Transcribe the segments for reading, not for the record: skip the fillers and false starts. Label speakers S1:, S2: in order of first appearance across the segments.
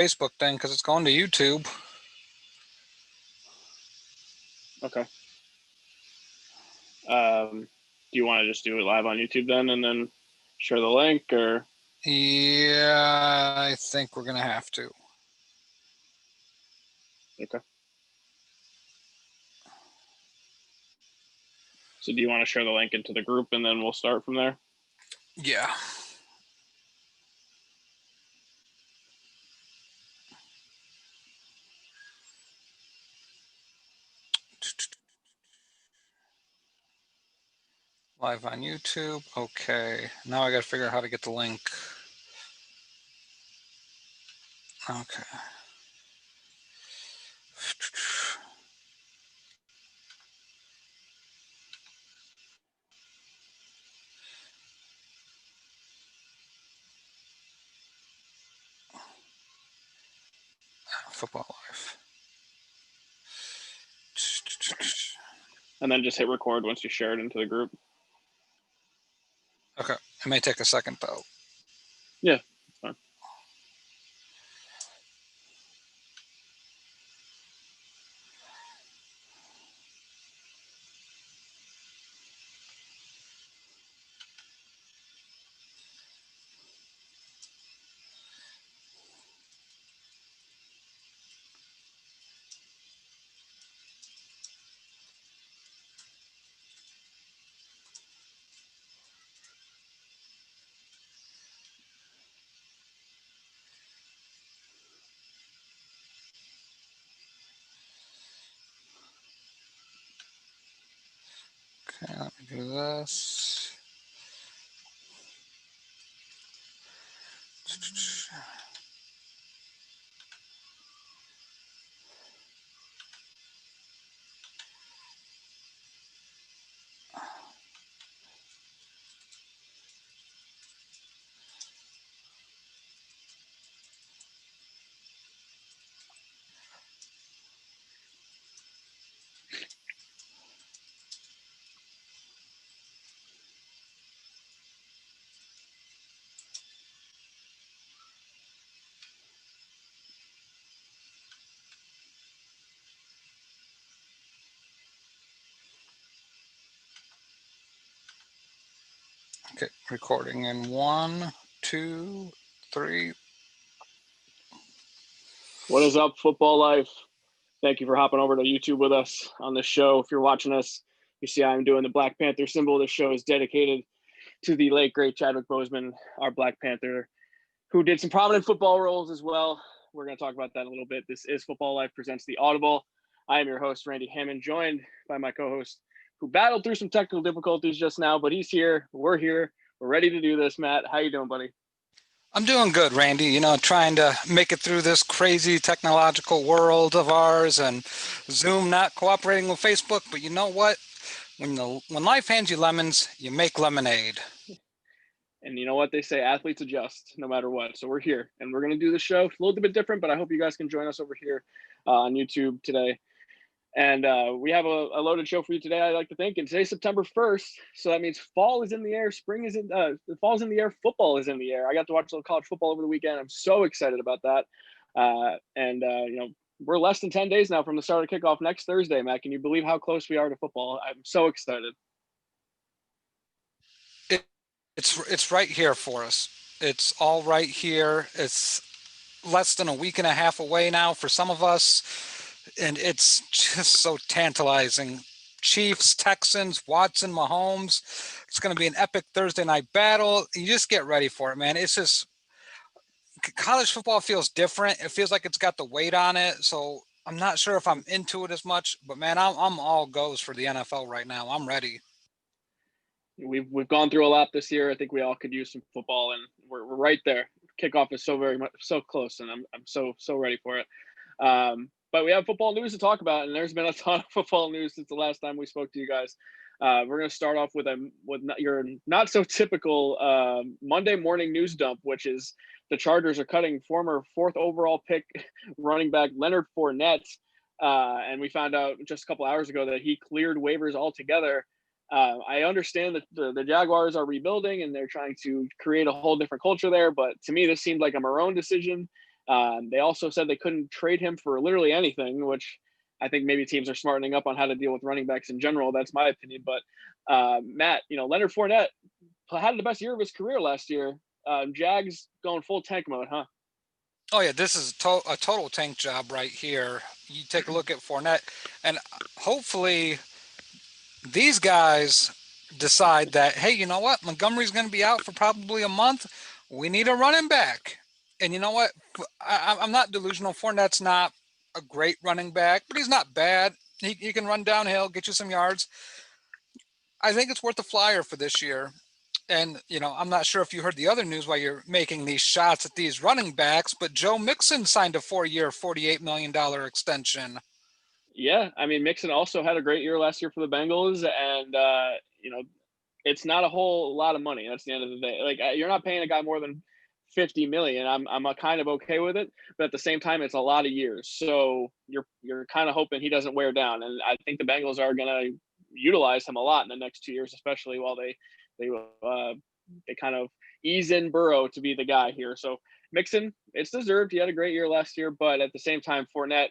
S1: Facebook thing because it's going to YouTube.
S2: Okay. Do you want to just do it live on YouTube then and then share the link, or?
S1: Yeah, I think we're going to have to.
S2: Okay. So do you want to share the link into the group and then we'll start from there?
S1: Yeah. Live on YouTube. Okay. Now I got to figure out how to get the link. Okay. Football Live.
S2: And then just hit record once you share it into the group.
S1: Okay. It may take a second though.
S2: Yeah, that's fine.
S1: Okay, let me do this. Okay, recording in 1, 2, 3.
S2: What is up, Football Life? Thank you for hopping over to YouTube with us on this show. If you're watching us, you see I'm doing the Black Panther symbol. This show is dedicated to the late, great Chadwick Boseman, our Black Panther, who did some prominent football roles as well. We're going to talk about that in a little bit. This is Football Life presents The Audible. I am your host, Randy Hammond, joined by my co-host, who battled through some technical difficulties just now, but he's here. We're here. We're ready to do this, Matt. How you doing, buddy?
S1: I'm doing good, Randy. You know, trying to make it through this crazy technological world of ours and Zoom not cooperating with Facebook. But you know what? When life hands you lemons, you make lemonade.
S2: And you know what they say, athletes adjust no matter what. So we're here and we're going to do the show a little bit different, but I hope you guys can join us over here on YouTube today. And we have a loaded show for you today, I'd like to think. And today's September 1st. So that means fall is in the air. Spring is in the fall's in the air. Football is in the air. I got to watch a little college football over the weekend. I'm so excited about that. You know, we're less than 10 days now from the start of kickoff next Thursday, Matt. Can you believe how close we are to football? I'm so excited.
S1: It's right here for us. It's all right here. It's less than a week and a half away now for some of us, and it's just so tantalizing. Chiefs, Texans, Watson, Mahomes. It's going to be an epic Thursday night battle. You just get ready for it, man. It's just college football feels different. It feels like it's got the weight on it. So I'm not sure if I'm into it as much, but man, I'm all goes for the NFL right now. I'm ready.
S2: We've gone through a lot this year. I think we all could use some football, and we're right there. Kickoff is so very much so close, and I'm so ready for it. But we have football news to talk about, and there's been a ton of football news since the last time we spoke to you guys. We're going to start off with your not so typical Monday morning news dump, which is the Chargers are cutting former 4th overall pick running back Leonard Fournette, and we found out just a couple hours ago that he cleared waivers altogether. I understand that the Jaguars are rebuilding and they're trying to create a whole different culture there, but to me, this seemed like a Marrone decision. They also said they couldn't trade him for literally anything, which I think maybe teams are smartening up on how to deal with running backs in general. That's my opinion. But Matt, Leonard Fournette had the best year of his career last year. Jags going full tank mode, huh?
S1: Oh yeah, this is a total tank job right here. You take a look at Fournette, and hopefully these guys decide that, hey, you know what? Montgomery's going to be out for probably a month. We need a running back. And you know what? I'm not delusional. Fournette's not a great running back, but he's not bad. He can run downhill, get you some yards. I think it's worth a flyer for this year. And, I'm not sure if you heard the other news while you're making these shots at these running backs, but Joe Mixon signed a 4-year, $48 million extension.
S2: Yeah, I mean Mixon also had a great year last year for the Bengals, and it's not a whole lot of money. That's the end of the day. Like you're not paying a guy more than 50 million. I'm kind of okay with it, but at the same time, it's a lot of years. So you're kind of hoping he doesn't wear down, and I think the Bengals are gonna utilize him a lot in the next 2 years, especially while they kind of ease in Burrow to be the guy here. So Mixon, it's deserved. He had a great year last year, but at the same time, Fournette,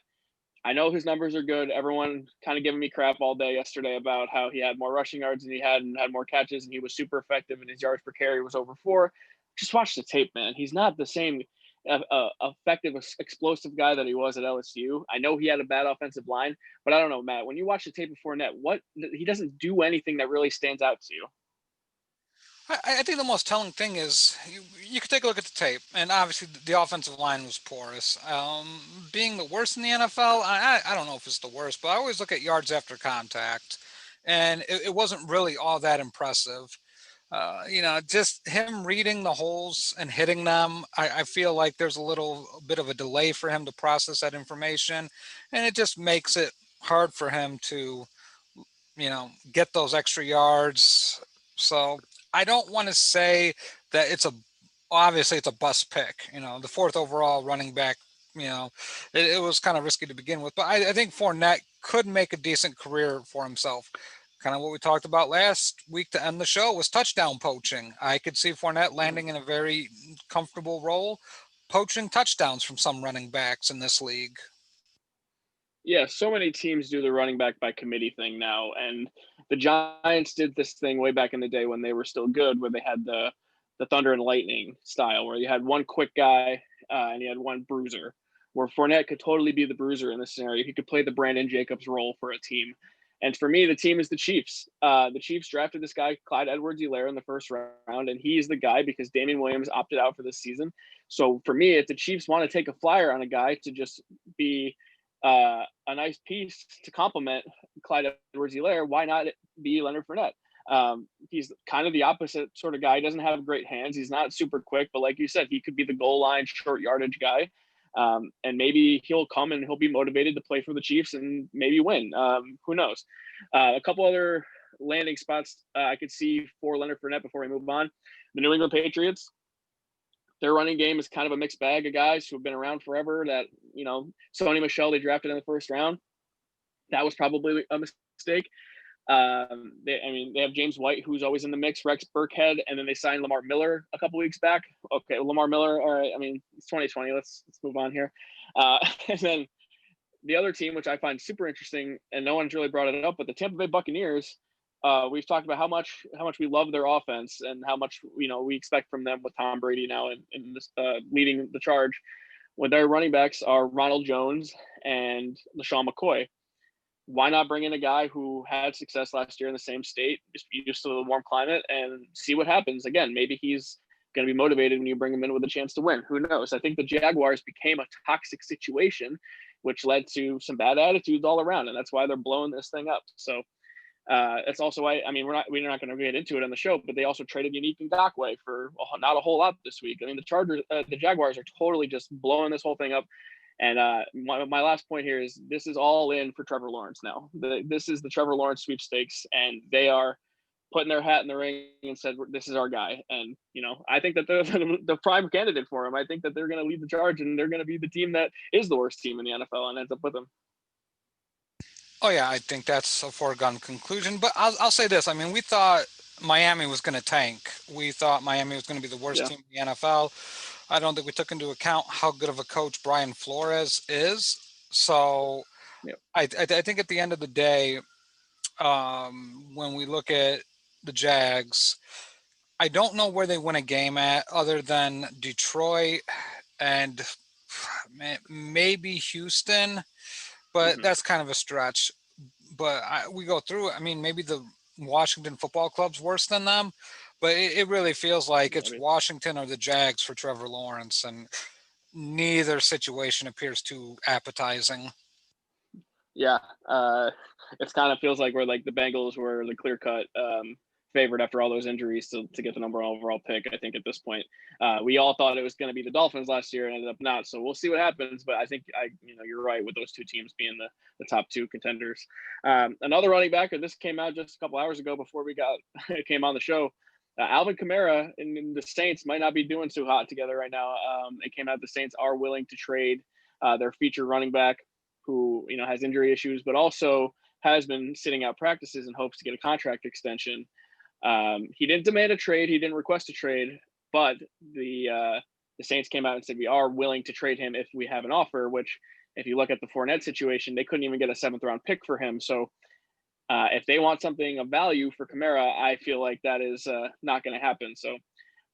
S2: I know his numbers are good. Everyone kind of giving me crap all day yesterday about how he had more rushing yards than he had and had more catches, and he was super effective, and his yards per carry was over 4. Just watch the tape, man. He's not the same effective, explosive guy that he was at LSU. I know he had a bad offensive line, but I don't know, Matt. When you watch the tape before Net, he doesn't do anything that really stands out to you.
S1: I think the most telling thing is you could take a look at the tape, and obviously the offensive line was porous. Being the worst in the NFL, I don't know if it's the worst, but I always look at yards after contact, and it wasn't really all that impressive. Just him reading the holes and hitting them, I feel like there's a little bit of a delay for him to process that information, and it just makes it hard for him to, get those extra yards. So I don't want to say that obviously it's a bust pick, the fourth overall running back, it was kind of risky to begin with, but I think Fournette could make a decent career for himself. Kind of what we talked about last week to end the show was touchdown poaching. I could see Fournette landing in a very comfortable role, poaching touchdowns from some running backs in this league.
S2: Yeah, so many teams do the running back by committee thing now, and the Giants did this thing way back in the day when they were still good, where they had the Thunder and Lightning style, where you had one quick guy and you had one bruiser. Where Fournette could totally be the bruiser in this scenario. He could play the Brandon Jacobs role for a team. And for me, the team is the Chiefs. The Chiefs drafted this guy, Clyde Edwards-Helaire, in the first round, and he's the guy because Damian Williams opted out for this season. So for me, if the Chiefs want to take a flyer on a guy to just be a nice piece to complement Clyde Edwards-Helaire, why not be Leonard Fournette? He's kind of the opposite sort of guy. He doesn't have great hands. He's not super quick, but like you said, he could be the goal line, short yardage guy. And maybe he'll come and he'll be motivated to play for the Chiefs and maybe win. Who knows? A couple other landing spots I could see for Leonard Fournette before we move on. The New England Patriots, their running game is kind of a mixed bag of guys who have been around forever. That, Sony Michel, they drafted in the first round. That was probably a mistake. They have James White, who's always in the mix, Rex Burkhead, and then they signed Lamar Miller a couple weeks back. Okay, Lamar Miller. All right, I mean, it's 2020. Let's move on here. And then the other team, which I find super interesting, and no one's really brought it up, but the Tampa Bay Buccaneers. We've talked about how much we love their offense and how much we expect from them with Tom Brady now and this, leading the charge. When their running backs are Ronald Jones and LaShawn McCoy. Why not bring in a guy who had success last year in the same state, just used to the warm climate, and see what happens? Again, maybe he's going to be motivated when you bring him in with a chance to win. Who knows? I think the Jaguars became a toxic situation, which led to some bad attitudes all around, and that's why they're blowing this thing up. So that's also why, I mean, we're not going to get into it on the show, but they also traded Yannick Ngakoue for not a whole lot this week. I mean, the Jaguars are totally just blowing this whole thing up. And my last point here is this is all in for Trevor Lawrence now. This is the Trevor Lawrence sweepstakes, and they are putting their hat in the ring and said, this is our guy. And, I think that they're the prime candidate for him. I think that they're going to lead the charge, and they're going to be the team that is the worst team in the NFL and ends up with them.
S1: Oh yeah, I think that's a foregone conclusion. But I'll say this: I mean, we thought Miami was going to tank. We thought Miami was going to be the worst team in the NFL. I don't think we took into account how good of a coach Brian Flores is. So
S2: Yep.
S1: I think at the end of the day, when we look at the Jags, I don't know where they win a game at other than Detroit and maybe Houston, but
S2: Hmm.
S1: that's kind of a stretch. But we go through it. I mean, maybe the Washington Football Club's worse than them, but it really feels like it's
S2: Maybe.
S1: Washington or the Jags for Trevor Lawrence, and neither situation appears too appetizing.
S2: Yeah, it's kind of feels like we're like the Bengals were the clear cut favorite after all those injuries to get the number one overall pick. I think at this point, we all thought it was going to be the Dolphins last year, and ended up not. So we'll see what happens. But I think you're right with those two teams being the top two contenders. Another running back, and this came out just a couple hours ago before we got it came on the show. Alvin Kamara and the Saints might not be doing too hot together right now. It came out the Saints are willing to trade their feature running back, who has injury issues, but also has been sitting out practices in hopes to get a contract extension. He didn't demand a trade. He didn't request a trade, but the Saints came out and said we are willing to trade him if we have an offer. Which, if you look at the Fournette situation, they couldn't even get a 7th-round pick for him. So if they want something of value for Kamara, I feel like that is not going to happen. So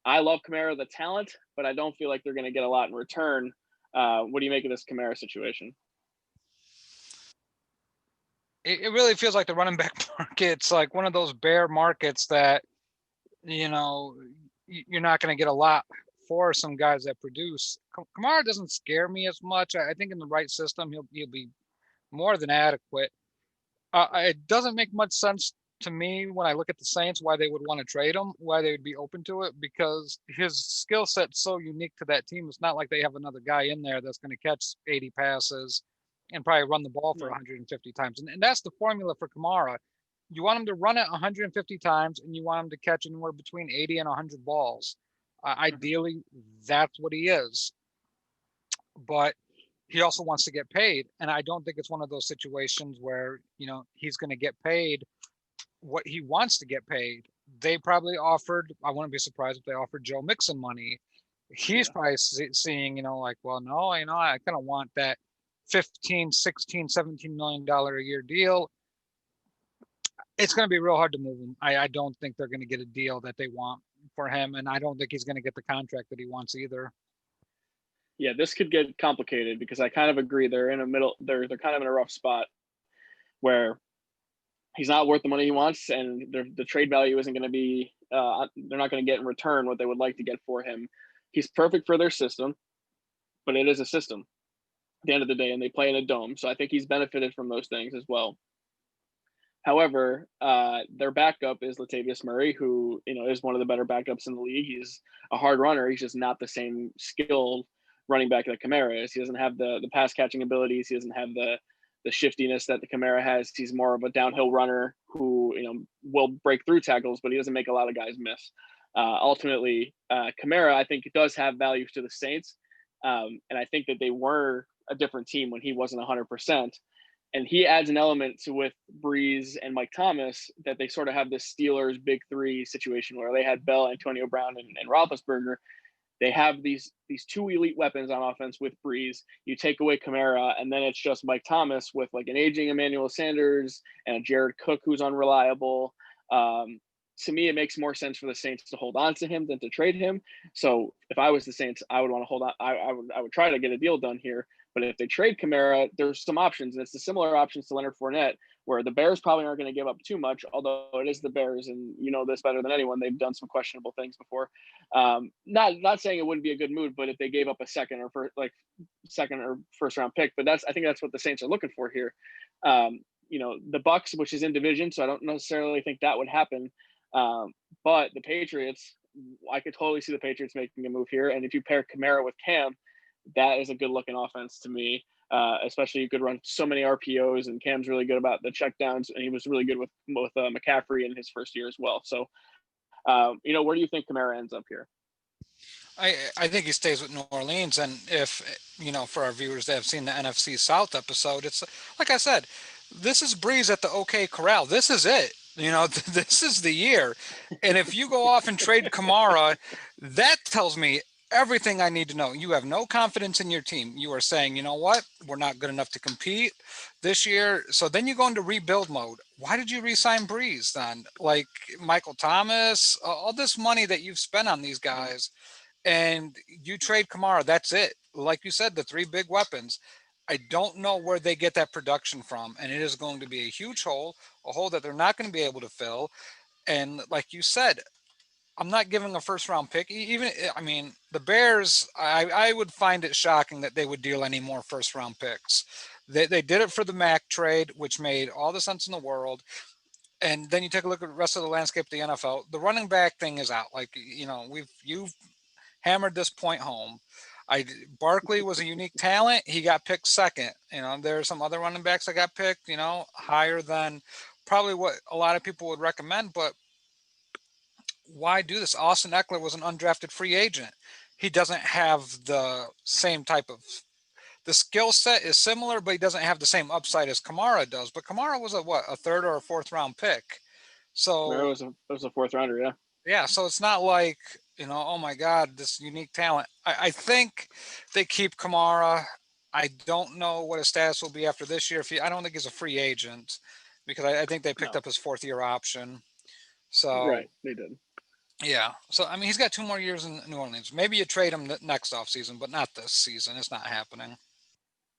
S2: I love Kamara, the talent, but I don't feel like they're going to get a lot in return. What do you make of this Kamara situation?
S1: It really feels like the running back market's like one of those bear markets that, you know, you're not going to get a lot for some guys that produce. Kamara doesn't scare me as much. I think in the right system, he'll be more than adequate. It doesn't make much sense to me when I look at the Saints why they would want to trade him, why they would be open to it, because his skill set's so unique to that team. It's not like they have another guy in there that's going to catch 80 passes and probably run the ball for
S2: No.
S1: 150 times. And that's the formula for Kamara. You want him to run it 150 times, and you want him to catch anywhere between 80 and 100 balls.
S2: Mhm.
S1: Ideally, that's what he is. But he also wants to get paid, and I don't think it's one of those situations where he's going to get paid what he wants to get paid. They probably offered, I wouldn't be surprised if they offered Joe Mixon money. He's
S2: Yeah.
S1: probably seeing, like, well, no, I kind of want that 15, 16, $17 million a year deal. It's going to be real hard to move him. I don't think they're going to get a deal that they want for him, and I don't think he's going to get the contract that he wants either.
S2: Yeah, this could get complicated because I kind of agree. They're in a middle. They're kind of in a rough spot where he's not worth the money he wants, and the trade value isn't going to be. They're not going to get in return what they would like to get for him. He's perfect for their system, but it is a system at the end of the day, and they play in a dome. So I think he's benefited from those things as well. However, their backup is Latavius Murray, who is one of the better backups in the league. He's a hard runner. He's just not the same skilled running back that Kamara is. He doesn't have the pass catching abilities. He doesn't have the shiftiness that the Kamara has. He's more of a downhill runner who will break through tackles, but he doesn't make a lot of guys miss. Ultimately, Kamara, I think, does have value to the Saints, and I think that they were a different team when he wasn't 100%. And he adds an element to with Breeze and Mike Thomas that they sort of have this Steelers big three situation where they had Bell, Antonio Brown, and Roethlisberger. They have these two elite weapons on offense with Breeze. You take away Kamara, and then it's just Mike Thomas with like an aging Emmanuel Sanders and a Jared Cook who's unreliable. To me, it makes more sense for the Saints to hold on to him than to trade him. So if I was the Saints, I would want to hold on. I would try to get a deal done here. But if they trade Kamara, there's some options, and it's the similar options to Leonard Fournette, where the Bears probably aren't going to give up too much, although it is the Bears, and you know this better than anyone. They've done some questionable things before. Not saying it wouldn't be a good move, but if they gave up a second or first round pick, but I think that's what the Saints are looking for here. The Bucks, which is in division, so I don't necessarily think that would happen. But the Patriots, I could totally see the Patriots making a move here. And if you pair Kamara with Cam, that is a good looking offense to me. Especially you could run so many RPOs, and Cam's really good about the checkdowns, and he was really good with McCaffrey in his first year as well. So, where do you think Kamara ends up here?
S1: I think he stays with New Orleans, and if for our viewers that have seen the NFC South episode, it's like I said, this is Breeze at the OK Corral. This is it. This is the year. And if you go off and trade Kamara, that tells me everything I need to know. You have no confidence in your team. You are saying, you know what, we're not good enough to compete this year. So then you go into rebuild mode. Why did you re-sign Breeze then? Like Michael Thomas, all this money that you've spent on these guys, and you trade Kamara. That's it. Like you said, the three big weapons. I don't know where they get that production from, and it is going to be a huge hole, a hole that they're not going to be able to fill. And like you said, I'm not giving a first round pick. Even I mean, the Bears. I would find it shocking that they would deal any more first round picks. They did it for the Mac trade, which made all the sense in the world. And then you take a look at the rest of the landscape of the NFL. The running back thing is out. Like you've hammered this point home. Barkley was a unique talent. He got picked second. There are some other running backs that got picked. Higher than probably what a lot of people would recommend. But why do this? Austin Eckler was an undrafted free agent. He doesn't have the same type of the skill set is similar, but he doesn't have the same upside as Kamara does. But Kamara was a third or a fourth round pick.
S2: It
S1: So
S2: was a fourth rounder, yeah.
S1: yeah, so it's not like, oh my God, this unique talent. I think they keep Kamara. I don't know what his status will be after this year. I don't think he's a free agent because I think they picked
S2: No,
S1: up his fourth year option. So
S2: right, they did.
S1: yeah, so I mean, he's got 2 more years in New Orleans. Maybe you trade him next offseason, but not this season. It's not happening.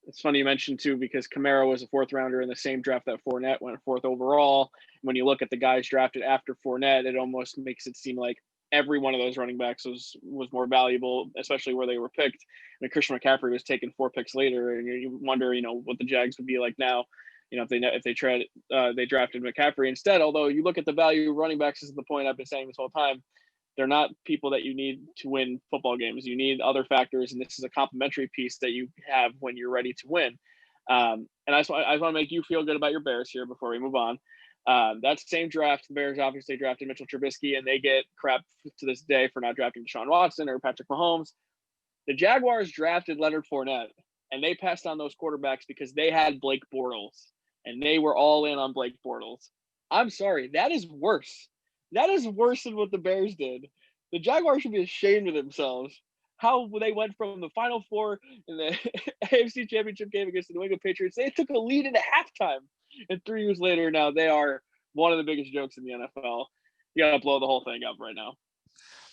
S2: It's funny you mentioned too, because Kamara was a fourth rounder in the same draft that Fournette went fourth overall. When you look at the guys drafted after Fournette, it almost makes it seem like every one of those running backs was more valuable, especially where they were picked. And Christian McCaffrey was taken 4 picks later, and you wonder, what the Jags would be like now, if they drafted McCaffrey instead. Although you look at the value of running backs, this is the point I've been saying this whole time. They're not people that you need to win football games. You need other factors, and this is a complementary piece that you have when you're ready to win. And I just want to make you feel good about your Bears here before we move on. That same draft, the Bears obviously drafted Mitchell Trubisky, and they get crap to this day for not drafting Deshaun Watson or Patrick Mahomes. The Jaguars drafted Leonard Fournette, and they passed on those quarterbacks because they had Blake Bortles, and they were all in on Blake Bortles. I'm sorry, that is worse. That is worse than what the Bears did. The Jaguars should be ashamed of themselves. How they went from the Final Four in the AFC Championship game against the New England Patriots. They took a lead into halftime. And 3 years later, now they are one of the biggest jokes in the NFL. You got to blow the whole thing up right now.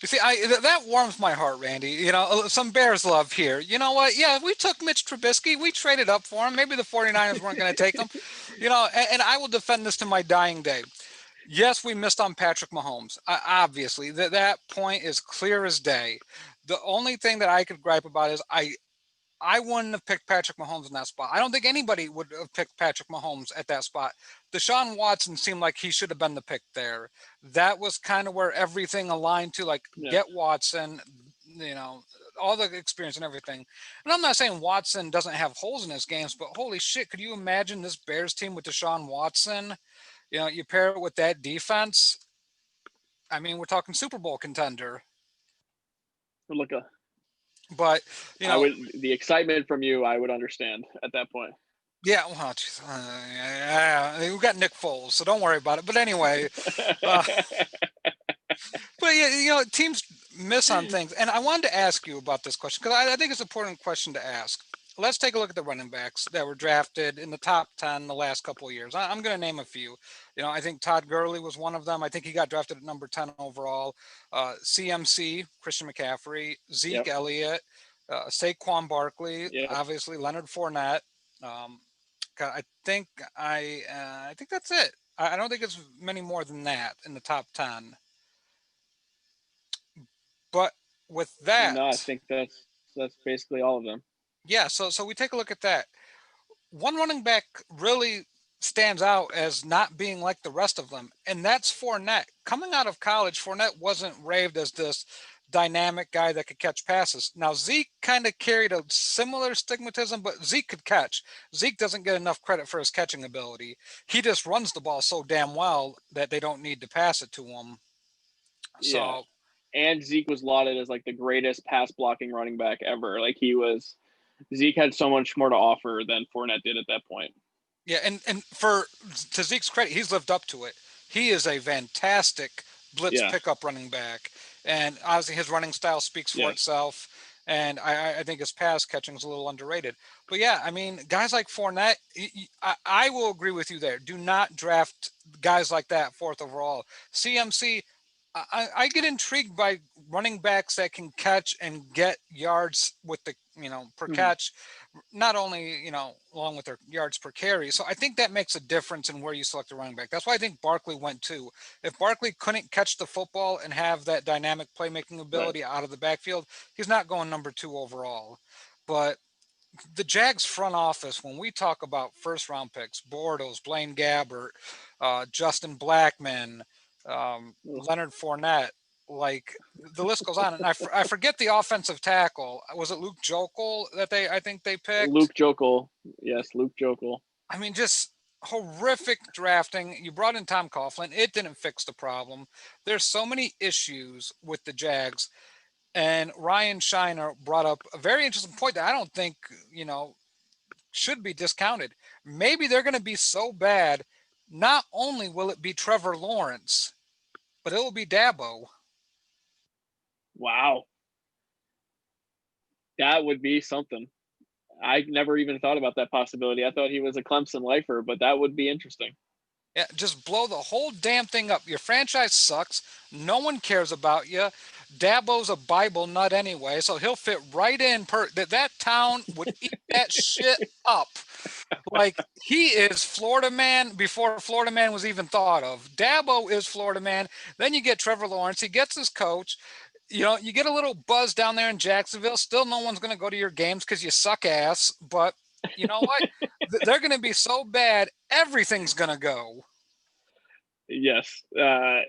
S1: You see, that warms my heart, Randy. Some Bears love here. You know what? Yeah, we took Mitch Trubisky. We traded up for him. Maybe the 49ers weren't going to take him. And I will defend this to my dying day. Yes, we missed on Patrick Mahomes. Obviously, that point is clear as day. The only thing that I could gripe about is I wouldn't have picked Patrick Mahomes in that spot. I don't think anybody would have picked Patrick Mahomes at that spot. Deshaun Watson seemed like he should have been the pick there. That was kind of where everything aligned to, like, get Watson, all the experience and everything. And I'm not saying Watson doesn't have holes in his games, but holy shit, could you imagine this Bears team with Deshaun Watson? You pair it with that defense. I mean, we're talking Super Bowl contender.
S2: Look,
S1: but
S2: the excitement from you, I would understand at that point.
S1: Yeah, well, we've got Nick Foles, so don't worry about it. But anyway, but yeah, teams miss on things, and I wanted to ask you about this question because I think it's an important question to ask. Let's take a look at the running backs that were drafted in the top 10 the last couple of years. I'm going to name a few. I think Todd Gurley was one of them. I think he got drafted at number 10 overall. CMC, Christian McCaffrey, Zeke Elliott, Saquon Barkley, obviously Leonard Fournette. I think that's it. I don't think it's many more than that in the top 10. But with that,
S2: no, I think that's basically all of them.
S1: Yeah, so we take a look at that. One running back really stands out as not being like the rest of them, and that's Fournette. Coming out of college, Fournette wasn't raved as this dynamic guy that could catch passes. Now, Zeke kind of carried a similar stigmatism, but Zeke could catch. Zeke doesn't get enough credit for his catching ability. He just runs the ball so damn well that they don't need to pass it to him. So.
S2: Yeah. And Zeke was lauded as like the greatest pass blocking running back ever. Like Zeke had so much more to offer than Fournette did at that point.
S1: Yeah, and to Zeke's credit, he's lived up to it. He is a fantastic blitz pickup running back, and obviously his running style speaks for itself. And I think his pass catching is a little underrated. But yeah, I mean, guys like Fournette, I will agree with you there. Do not draft guys like that fourth overall. CMC, I get intrigued by running backs that can catch and get yards with the, per
S2: Mhm.
S1: catch, not only, along with their yards per carry. So I think that makes a difference in where you select a running back. That's why I think Barkley went too. If Barkley couldn't catch the football and have that dynamic playmaking
S2: Right.
S1: ability out of the backfield, he's not going number 2 overall. But the Jags front office, when we talk about first round picks, Bortles, Blaine Gabbert, Justin Blackman,
S2: Ugh.
S1: Leonard Fournette, like the list goes on. And I forget the offensive tackle. Was it Luke Jokel that I think they picked?
S2: Luke Jokel. Yes, Luke Jokel.
S1: I mean, just horrific drafting. You brought in Tom Coughlin. It didn't fix the problem. There's so many issues with the Jags. And Ryan Shiner brought up a very interesting point that I don't think, should be discounted. Maybe they're going to be so bad, not only will it be Trevor Lawrence, but it will be Dabo.
S2: Wow. That would be something. I never even thought about that possibility. I thought he was a Clemson lifer, but that would be interesting.
S1: Yeah, just blow the whole damn thing up. Your franchise sucks. No one cares about you. Dabo's a Bible nut anyway, so he'll fit right in. That town would eat that shit up. Like he is Florida man before Florida man was even thought of. Dabo is Florida man. Then you get Trevor Lawrence. He gets his coach. You get a little buzz down there in Jacksonville. Still, no one's going to go to your games because you suck ass. But you know what? They're going to be so bad, everything's going to go.
S2: Yes. I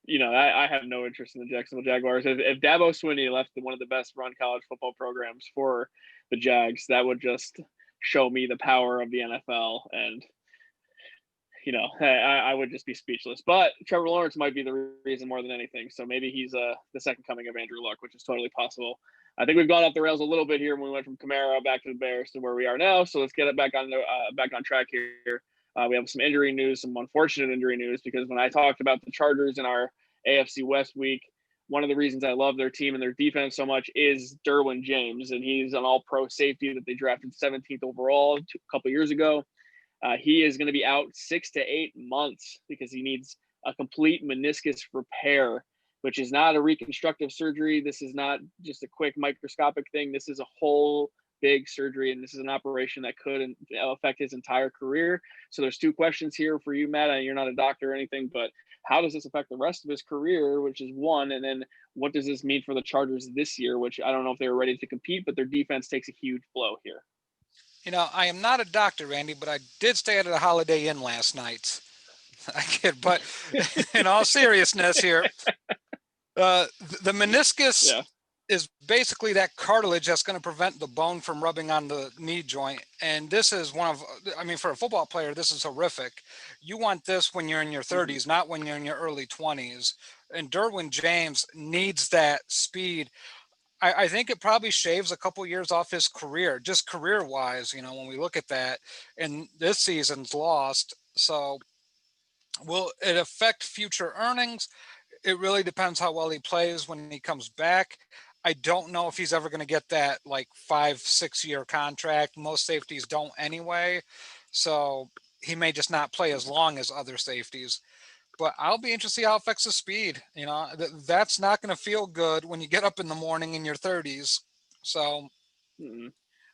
S2: have no interest in the Jacksonville Jaguars. If Dabo Swinney left one of the best run college football programs for the Jags, that would just show me the power of the NFL. And, I would just be speechless. But Trevor Lawrence might be the reason more than anything. So maybe he's the second coming of Andrew Luck, which is totally possible. I think we've gone off the rails a little bit here when we went from Kamara back to the Bears to where we are now. So let's get it back on track here. We have some injury news, some unfortunate injury news, because when I talked about the Chargers in our AFC West week, one of the reasons I love their team and their defense so much is Derwin James, and he's an all-pro safety that they drafted 17th overall a couple years ago. He is going to be out 6 to 8 months because he needs a complete meniscus repair, which is not a reconstructive surgery. This is not just a quick microscopic thing. This is a whole big surgery, and this is an operation that could affect his entire career. So there's two questions here for you, Matt. You're not a doctor or anything, but how does this affect the rest of his career, which is one, and then what does this mean for the Chargers this year, which I don't know if they were ready to compete, but their defense takes a huge blow here.
S1: I am not a doctor, Randy, but I did stay at a Holiday Inn last night. I kid, but in all seriousness here, the meniscus
S2: Yeah.
S1: is basically that cartilage that's going to prevent the bone from rubbing on the knee joint. And this is for a football player, this is horrific. You want this when you're in your 30s, not when you're in your early 20s. And Derwin James needs that speed. I think it probably shaves a couple years off his career, just career wise, when we look at that. And this season's lost. So will it affect future earnings? It really depends how well he plays when he comes back. I don't know if he's ever going to get that like 5-6 year contract. Most safeties don't anyway. So he may just not play as long as other safeties. But I'll be interested to see how it affects the speed. That's not going to feel good when you get up in the morning in your 30s. So
S2: Mm-hmm.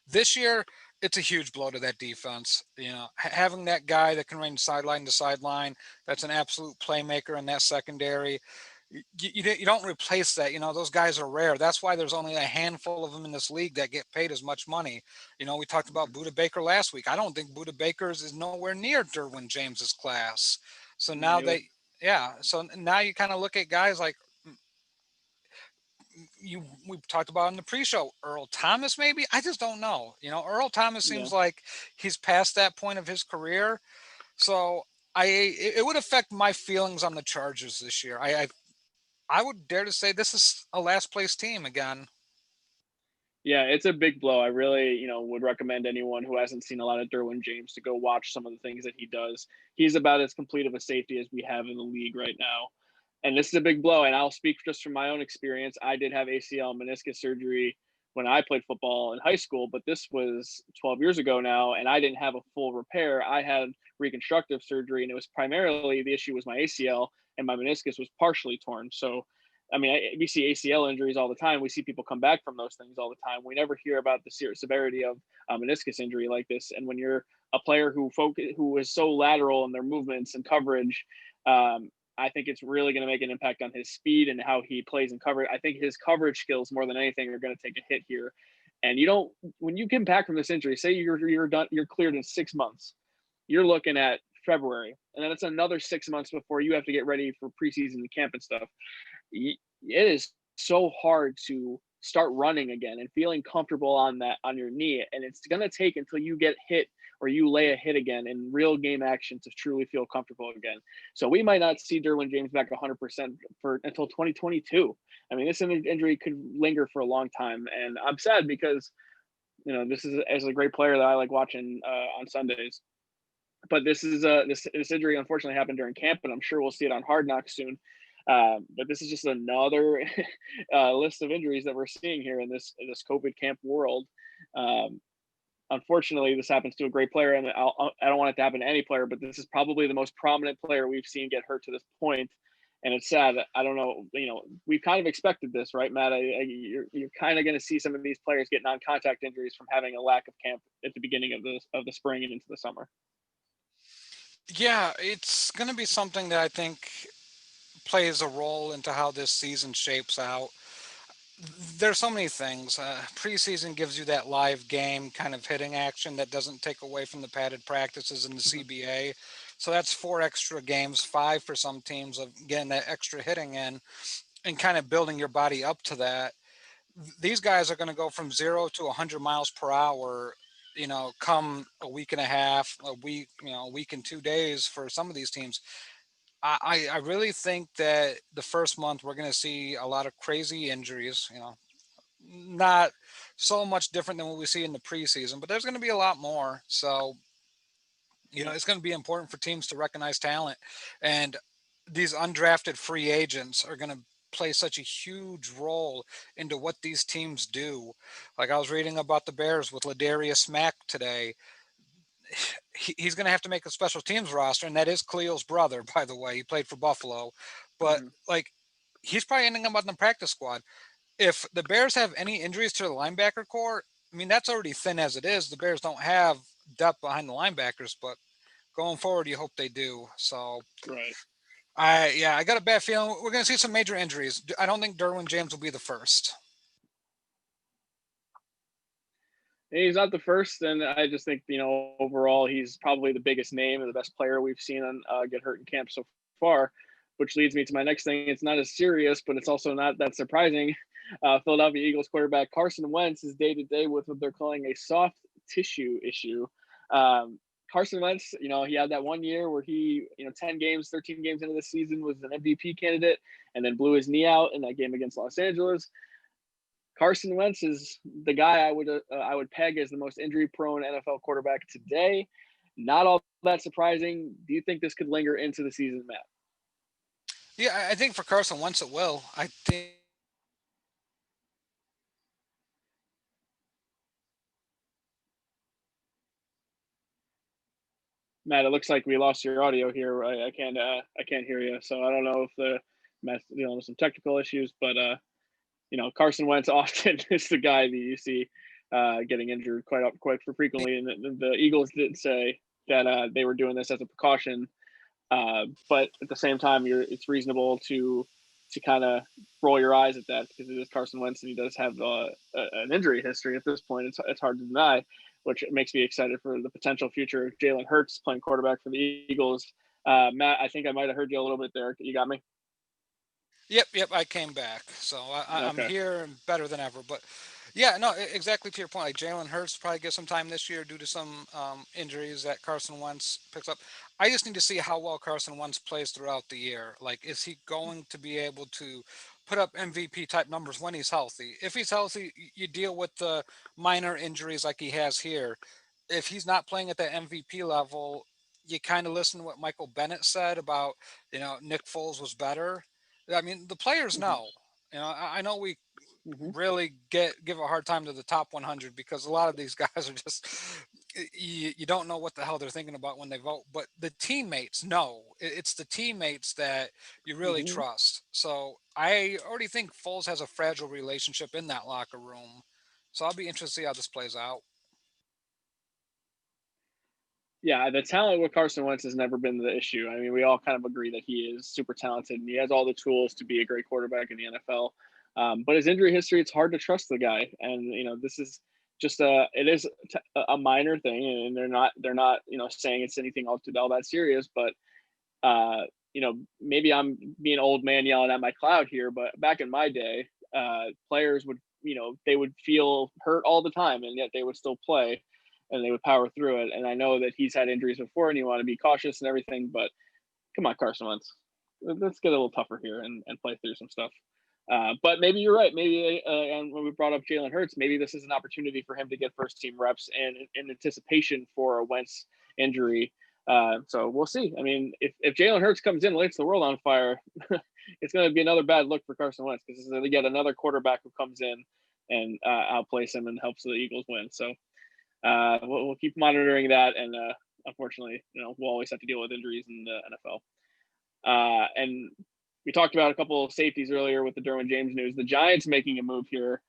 S1: this year, it's a huge blow to that defense. Having that guy that can range sideline to sideline, that's an absolute playmaker in that secondary. You don't replace that. Those guys are rare. That's why there's only a handful of them in this league that get paid as much money. We talked about Buda Baker last week. I don't think Buda Baker's is nowhere near Derwin James's class. So now so now you kind of look at guys like we talked about in the pre-show, Earl Thomas, maybe. I just don't know. Earl Thomas
S2: Yeah.
S1: seems like he's past that point of his career. So it would affect my feelings on the Chargers this year. I would dare to say this is a last place team again.
S2: Yeah, it's a big blow. I really, would recommend anyone who hasn't seen a lot of Derwin James to go watch some of the things that he does. He's about as complete of a safety as we have in the league right now. And this is a big blow. And I'll speak just from my own experience. I did have ACL meniscus surgery when I played football in high school, but this was 12 years ago now, and I didn't have a full repair. I had reconstructive surgery, and it was primarily the issue was my ACL, and my meniscus was partially torn. So, I mean, we see ACL injuries all the time. We see people come back from those things all the time. We never hear about the severity of a meniscus injury like this. And when you're a player who is so lateral in their movements and coverage, I think it's really going to make an impact on his speed and how he plays in coverage. I think his coverage skills, more than anything, are going to take a hit here. And you don't, when you come back from this injury, say you're done, you're cleared in 6 months. You're looking at February, and then it's another 6 months before you have to get ready for preseason and camp and stuff. It is so hard to start running again and feeling comfortable on that on your knee, and it's going to take until you get hit or you lay a hit again in real game action to truly feel comfortable again. So we might not see Derwin James back 100% for until 2022. I mean, this injury could linger for a long time, and I'm sad because this is as a great player that I like watching on Sundays. But this injury unfortunately happened during camp, and I'm sure we'll see it on Hard Knocks soon. But this is just another list of injuries that we're seeing here in this COVID camp world. Um, Unfortunately, this happens to a great player, and I don't want it to happen to any player, but this is probably the most prominent player we've seen get hurt to this point, and it's sad. I don't know, we've kind of expected this, right, Matt? You're kind of going to see some of these players get non-contact injuries from having a lack of camp at the beginning of the spring and into the summer.
S1: Yeah, it's going to be something that I think plays a role into how this season shapes out. There's so many things. Preseason gives you that live game kind of hitting action that doesn't take away from the padded practices in the
S2: Mhm.
S1: CBA. So that's 4 extra games, 5 for some teams of getting that extra hitting in and kind of building your body up to that. These guys are going to go from 0 to 100 miles per hour, come a week and a half, a week, a week and 2 days for some of these teams. I really think that the first month we're going to see a lot of crazy injuries, not so much different than what we see in the preseason, but there's going to be a lot more. So,
S2: Yeah.
S1: it's going to be important for teams to recognize talent. And these undrafted free agents are going to play such a huge role into what these teams do. Like I was reading about the Bears with Ladarius Mack today. He's going to have to make a special teams roster, and that is Khalil's brother, by the way. He played for Buffalo, but
S2: Mhm.
S1: like he's probably ending up on the practice squad. If the Bears have any injuries to the linebacker core, I mean that's already thin as it is. The Bears don't have depth behind the linebackers, but going forward, you hope they do. So
S2: Right.
S1: I got a bad feeling we're going to see some major injuries. I don't think Derwin James will be the first.
S2: He's not the first, and I just think overall he's probably the biggest name and the best player we've seen get hurt in camp so far. Which leads me to my next thing. It's not as serious, but it's also not that surprising. Philadelphia Eagles quarterback Carson Wentz is day to day with what they're calling a soft tissue issue. Um, Carson Wentz, he had that one year where he, 10 games, 13 games into the season was an MVP candidate and then blew his knee out in that game against Los Angeles. Carson Wentz is the guy I would peg as the most injury prone NFL quarterback today. Not all that surprising. Do you think this could linger into the season, Matt?
S1: Yeah, I think for Carson Wentz it will. I think
S2: Matt, it looks like we lost your audio here. I can't hear you. So I don't know if the Matt's dealing with some technical issues, but Carson Wentz often is the guy that you see getting injured quite frequently, and the Eagles did say that they were doing this as a precaution. But at the same time, it's reasonable to kind of roll your eyes at that because it is Carson Wentz and he does have an injury history at this point. It's hard to deny, which makes me excited for the potential future of Jalen Hurts playing quarterback for the Eagles. Matt, I think I might have heard you a little bit there. You got me?
S1: Yep. I came back, so I'm
S2: Okay.
S1: here and better than ever. But yeah, no, exactly to your point. Like Jalen Hurts probably get some time this year due to some injuries that Carson Wentz picks up. I just need to see how well Carson Wentz plays throughout the year. Like, is he going to be able to put up MVP type numbers when he's healthy? If he's healthy, you deal with the minor injuries like he has here. If he's not playing at that MVP level, you kind of listen to what Michael Bennett said about Nick Foles was better. I mean, the players
S2: Hmm.
S1: know. I know we.
S2: Hmm.
S1: really give a hard time to the top 100 because a lot of these guys are just you don't know what the hell they're thinking about when they vote. But the teammates, no, it's the teammates that you really
S2: Hmm.
S1: trust. So I already think Foles has a fragile relationship in that locker room. So I'll be interested to see how this plays out.
S2: Yeah, the talent with Carson Wentz has never been the issue. I mean, we all kind of agree that he is super talented and he has all the tools to be a great quarterback in the NFL. But his injury history, it's hard to trust the guy. And this is just it is a minor thing, and they're not saying it's anything all that serious. But maybe I'm being an old man yelling at my cloud here, but back in my day, players would, they would feel hurt all the time, and yet they would still play, and they would power through it. And I know that he's had injuries before, and you want to be cautious and everything, but come on, Carson Wentz, let's get a little tougher here and play through some stuff. But maybe you're right. Maybe and when we brought up Jalen Hurts, maybe this is an opportunity for him to get first team reps and in anticipation for a Wentz injury. So we'll see. I mean, if Jalen Hurts comes in and lights the world on fire, it's going to be another bad look for Carson Wentz because this is yet another quarterback who comes in and outplays him and helps the Eagles win. So we'll keep monitoring that, and unfortunately, we'll always have to deal with injuries in the NFL. And we talked about a couple of safeties earlier with the Derwin James news. The Giants making a move here.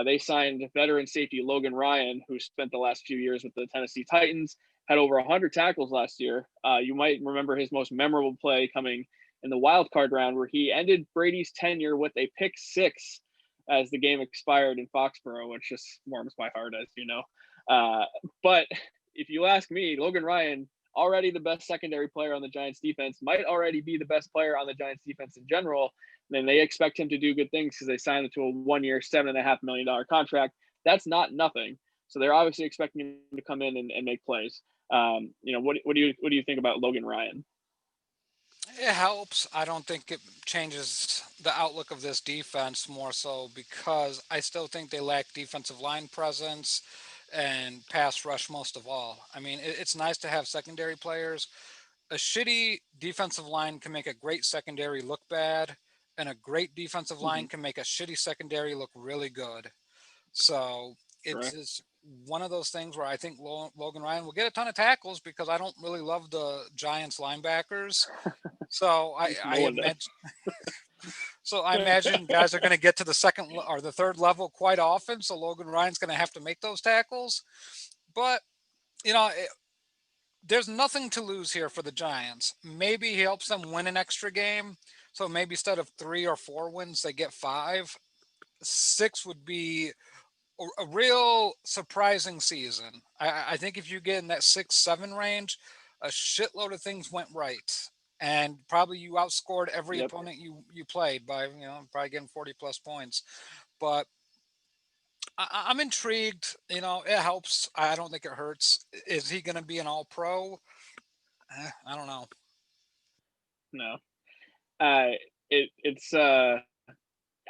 S2: They signed veteran safety Logan Ryan, who spent the last few years with the Tennessee Titans, had over 100 tackles last year. You might remember his most memorable play coming in the wild card round, where he ended Brady's tenure with a pick six as the game expired in Foxborough, which just warms my heart, as you know. But if you ask me, Logan Ryan, already the best secondary player on the Giants defense, might already be the best player on the Giants defense in general. And they expect him to do good things because they signed him to a 1 year, $7.5 million contract. That's not nothing. So they're obviously expecting him to come in and make plays. What do you think about Logan Ryan?
S1: It helps. I don't think it changes the outlook of this defense more so because I still think they lack defensive line presence and pass rush most of all. I mean, it's nice to have secondary players. A shitty defensive line can make a great secondary look bad, and a great defensive
S2: Mm-hmm.
S1: line can make a shitty secondary look really good. So it's
S2: Correct.
S1: just one of those things where I think Logan Ryan will get a ton of tackles because I don't really love the Giants linebackers. So I
S2: No one does.
S1: imagine I imagine guys are going to get to the or the third level quite often. So Logan Ryan's going to have to make those tackles. But you know, it, there's nothing to lose here for the Giants. Maybe he helps them win an extra game. So maybe instead of 3 or 4 wins, they get 5. 6 would be a real surprising season. I think if you get in that 6-7 range, a shitload of things went right, and probably you outscored every
S2: Yep.
S1: opponent you played by probably getting 40+ points. But I'm intrigued. It helps. I don't think it hurts. Is he going to be an All Pro? I don't know.
S2: No. It's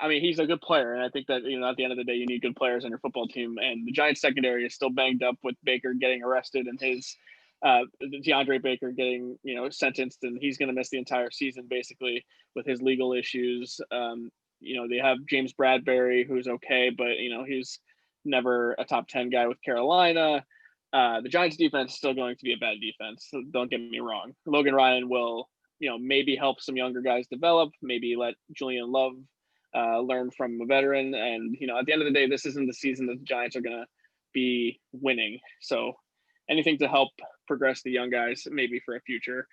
S2: I mean, he's a good player, and I think that at the end of the day, you need good players on your football team. And the Giants secondary is still banged up with Baker getting arrested and his DeAndre Baker getting sentenced, and he's going to miss the entire season basically with his legal issues. They have James Bradbury, who's okay, but he's never a top 10 guy with Carolina. The Giants defense is still going to be a bad defense. So don't get me wrong. Logan Ryan will maybe help some younger guys develop, maybe let Julian Love learn from a veteran. And at the end of the day, this isn't the season that the Giants are going to be winning. So anything to help progress the young guys, maybe for a future.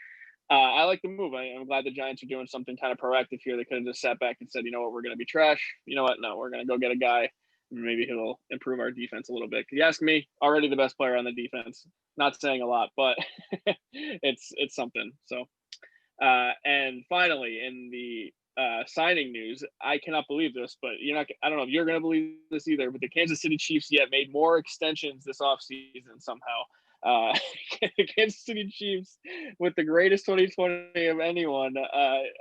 S2: I like the move. I'm glad the Giants are doing something kind of proactive here. They could have just sat back and said, you know what, we're going to be trash. You know what? No, we're going to go get a guy. Maybe he'll improve our defense a little bit. You ask me, already the best player on the defense. Not saying a lot, but it's something. So and finally, in the signing news, I cannot believe this, but I don't know if you're going to believe this either, but the Kansas City Chiefs yet made more extensions this offseason somehow. The Kansas City Chiefs with the greatest 2020 of anyone.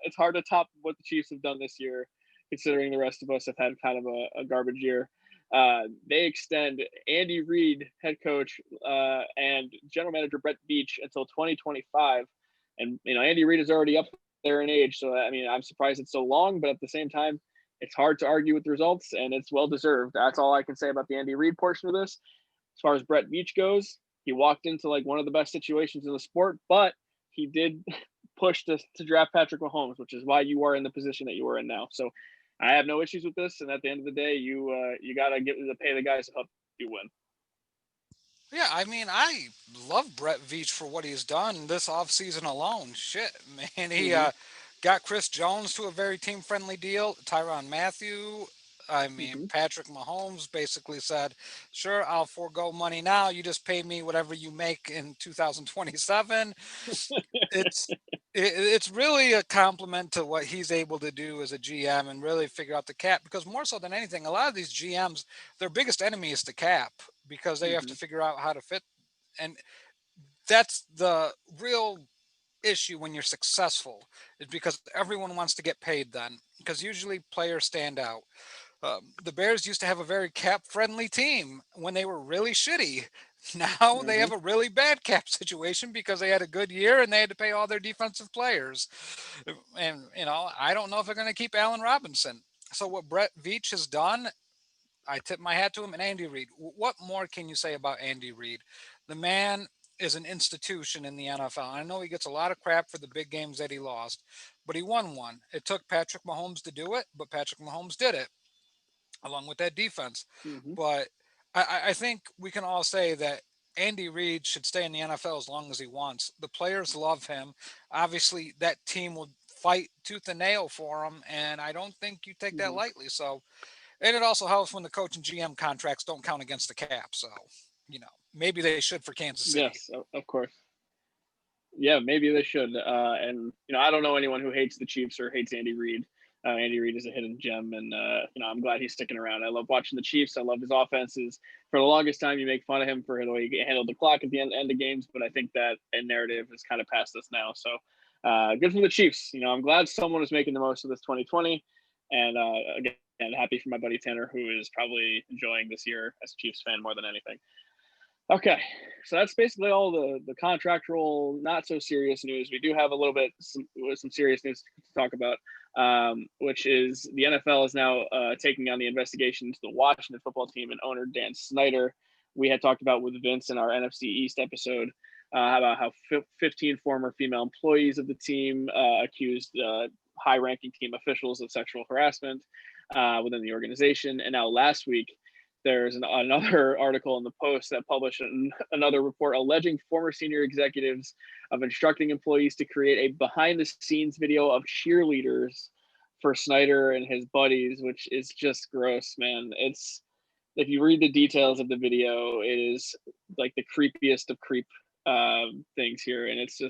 S2: It's hard to top what the Chiefs have done this year, considering the rest of us have had kind of a garbage year. They extend Andy Reid, head coach, and general manager Brett Beach until 2025. And Andy Reid is already up there in age, so I mean, I'm surprised it's so long. But at the same time, it's hard to argue with the results, and it's well deserved. That's all I can say about the Andy Reid portion of this. As far as Brett Veach goes, he walked into like one of the best situations in the sport, but he did push to draft Patrick Mahomes, which is why you are in the position that you are in now. So I have no issues with this. And at the end of the day, you gotta get to pay the guys to help you win.
S1: Yeah, I mean, I love Brett Veach for what he's done this offseason alone. Shit, man. He
S2: Mm-hmm.
S1: got Chris Jones to a very team friendly deal. Tyron Matthew, I mean,
S2: Mm-hmm.
S1: Patrick Mahomes basically said, sure, I'll forego money now. You just pay me whatever you make in 2027. It's it's really a compliment to what he's able to do as a GM and really figure out the cap, because more so than anything, a lot of these GMs, their biggest enemy is the cap, because they have
S2: Mm-hmm.
S1: to figure out how to fit. And that's the real issue when you're successful, is because everyone wants to get paid then, because usually players stand out. The Bears used to have a very cap friendly team when they were really shitty. Now they
S2: Mm-hmm.
S1: have a really bad cap situation because they had a good year and they had to pay all their defensive players. And, I don't know if they're going to keep Allen Robinson. So, what Brett Veach has done, I tip my hat to him. And Andy Reid. What more can you say about Andy Reid? The man is an institution in the NFL. I know he gets a lot of crap for the big games that he lost, but he won one. It took Patrick Mahomes to do it, but Patrick Mahomes did it along with that defense.
S2: Mm-hmm.
S1: But I think we can all say that Andy Reid should stay in the NFL as long as he wants. The players love him. Obviously, that team will fight tooth and nail for him, and I don't think you take that
S2: Mm-hmm.
S1: lightly. So, and it also helps when the coach and GM contracts don't count against the cap. So, maybe they should for Kansas City.
S2: Yes, of course. Yeah, maybe they should. And I don't know anyone who hates the Chiefs or hates Andy Reid. Andy Reid is a hidden gem, and I'm glad he's sticking around. I love watching the Chiefs. I love his offenses. For the longest time, you make fun of him for the way he handled the clock at the end of games, but I think that narrative is kind of past us now. So good for the Chiefs. I'm glad someone is making the most of this 2020, and again, happy for my buddy Tanner, who is probably enjoying this year as a Chiefs fan more than anything. Okay, so that's basically all the contractual, not so serious news. We do have a little bit some serious news to talk about, which is the NFL is now taking on the investigation into the Washington football team and owner Dan Snyder. We had talked about with Vince in our NFC East episode about how 15 former female employees of the team accused high-ranking team officials of sexual harassment within the organization, and now last week there's another article in the Post that published another report alleging former senior executives of instructing employees to create a behind-the-scenes video of cheerleaders for Snyder and his buddies, which is just gross, man. It's if you read the details of the video, it is like the creepiest of creep things here, and it's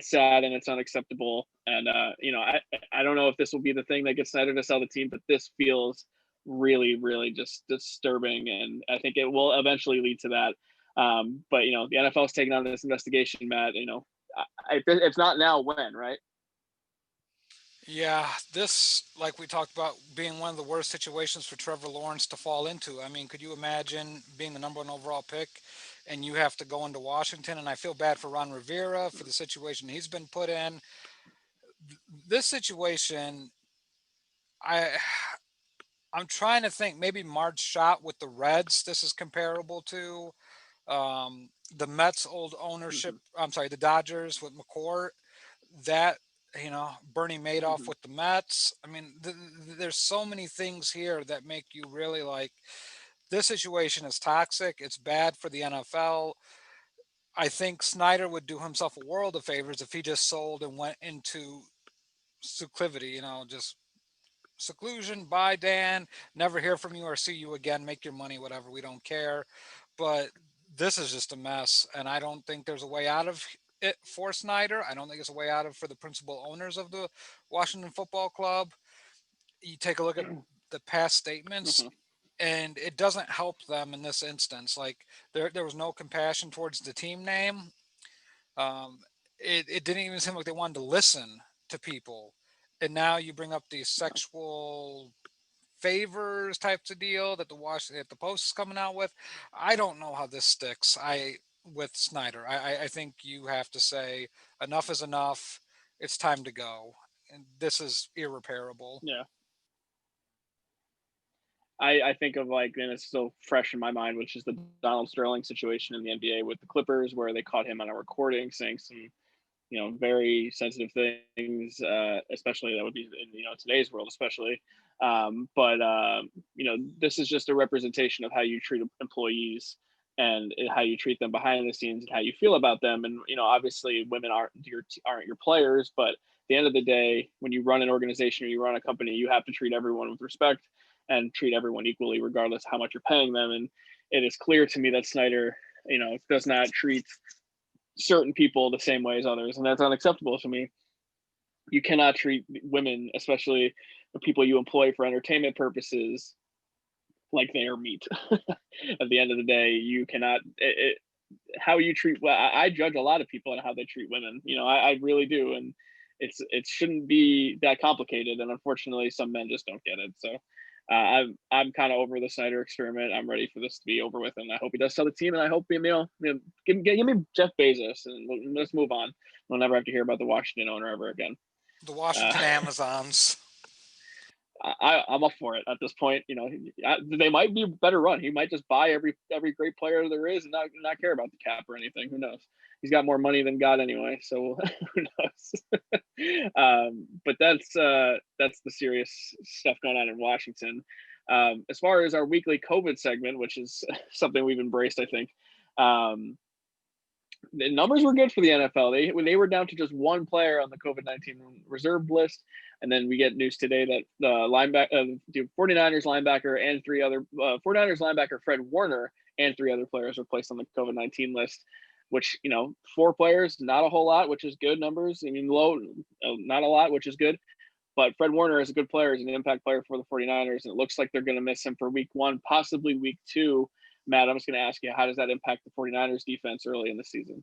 S2: sad and it's unacceptable. And I don't know if this will be the thing that gets Snyder to sell the team, but this feels really, really just disturbing, and I think it will eventually lead to that. But the NFL is taking on this investigation, Matt. If not now, when, right?
S1: Yeah, this, like we talked about, being one of the worst situations for Trevor Lawrence to fall into. I mean, could you imagine being the number one overall pick and you have to go into Washington? And I feel bad for Ron Rivera for the situation he's been put in. This situation, I I'm trying to think. Maybe Marge Shot with the Reds. This is comparable to the Mets' old ownership.
S2: Mm-hmm.
S1: I'm sorry, the Dodgers with McCourt. That, Bernie Madoff
S2: Mm-hmm.
S1: with the Mets. I mean, there's so many things here that make you really like, this situation is toxic. It's bad for the NFL. I think Snyder would do himself a world of favors if he just sold and went into seclivity, just seclusion. Bye, Dan. Never hear from you or see you again. Make your money, whatever. We don't care. But this is just a mess, and I don't think there's a way out of it for Snyder. I don't think it's a way out of for the principal owners of the Washington Football Club. You take a look at the past statements,
S2: Mm-hmm.
S1: and it doesn't help them in this instance. Like, there was no compassion towards the team name. Um, it didn't even seem like they wanted to listen to people. And now you bring up these sexual favors types of deal that the Post is coming out with. I don't know how this sticks. With Snyder, I think you have to say enough is enough. It's time to go. And this is irreparable.
S2: Yeah. I think of like, and it's still fresh in my mind, which is the Donald Sterling situation in the NBA with the Clippers, where they caught him on a recording saying some, very sensitive things, especially that would be in, today's world, especially. But this is just a representation of how you treat employees and how you treat them behind the scenes and how you feel about them. And obviously, women aren't your players, but at the end of the day, when you run an organization or you run a company, you have to treat everyone with respect and treat everyone equally, regardless how much you're paying them. And it is clear to me that Snyder, does not treat certain people the same way as others, and that's unacceptable to me. You cannot treat women, especially the people you employ for entertainment purposes, like they are meat. At the end of the day, you cannot. How you treat. Well, I judge a lot of people on how they treat women. I really do, and it shouldn't be that complicated. And unfortunately, some men just don't get it. So I'm kind of over the Snyder experiment. I'm ready for this to be over with, and I hope he does sell the team. And I hope give me Jeff Bezos, and let's move on. We'll never have to hear about the Washington owner ever again.
S1: The
S2: Uh,
S1: Washington Amazons.
S2: I'm up for it at this point. They might be a better run. He might just buy every great player there is and not care about the cap or anything. Who knows? He's got more money than God anyway, so who knows? But that's the serious stuff going on in Washington. As far as our weekly COVID segment, which is something we've embraced, I think. The numbers were good for the NFL. They were down to just one player on the COVID-19 reserve list, and then we get news today that the 49ers linebacker and 49ers linebacker Fred Warner and 3 other players were placed on the COVID-19 list. Which 4 players, not a whole lot, which is good numbers. I mean, low, not a lot, which is good. But Fred Warner is a good player, is an impact player for the 49ers, and it looks like they're going to miss him for week 1, possibly week 2. Matt, I'm just going to ask you, how does that impact the 49ers defense early in the season?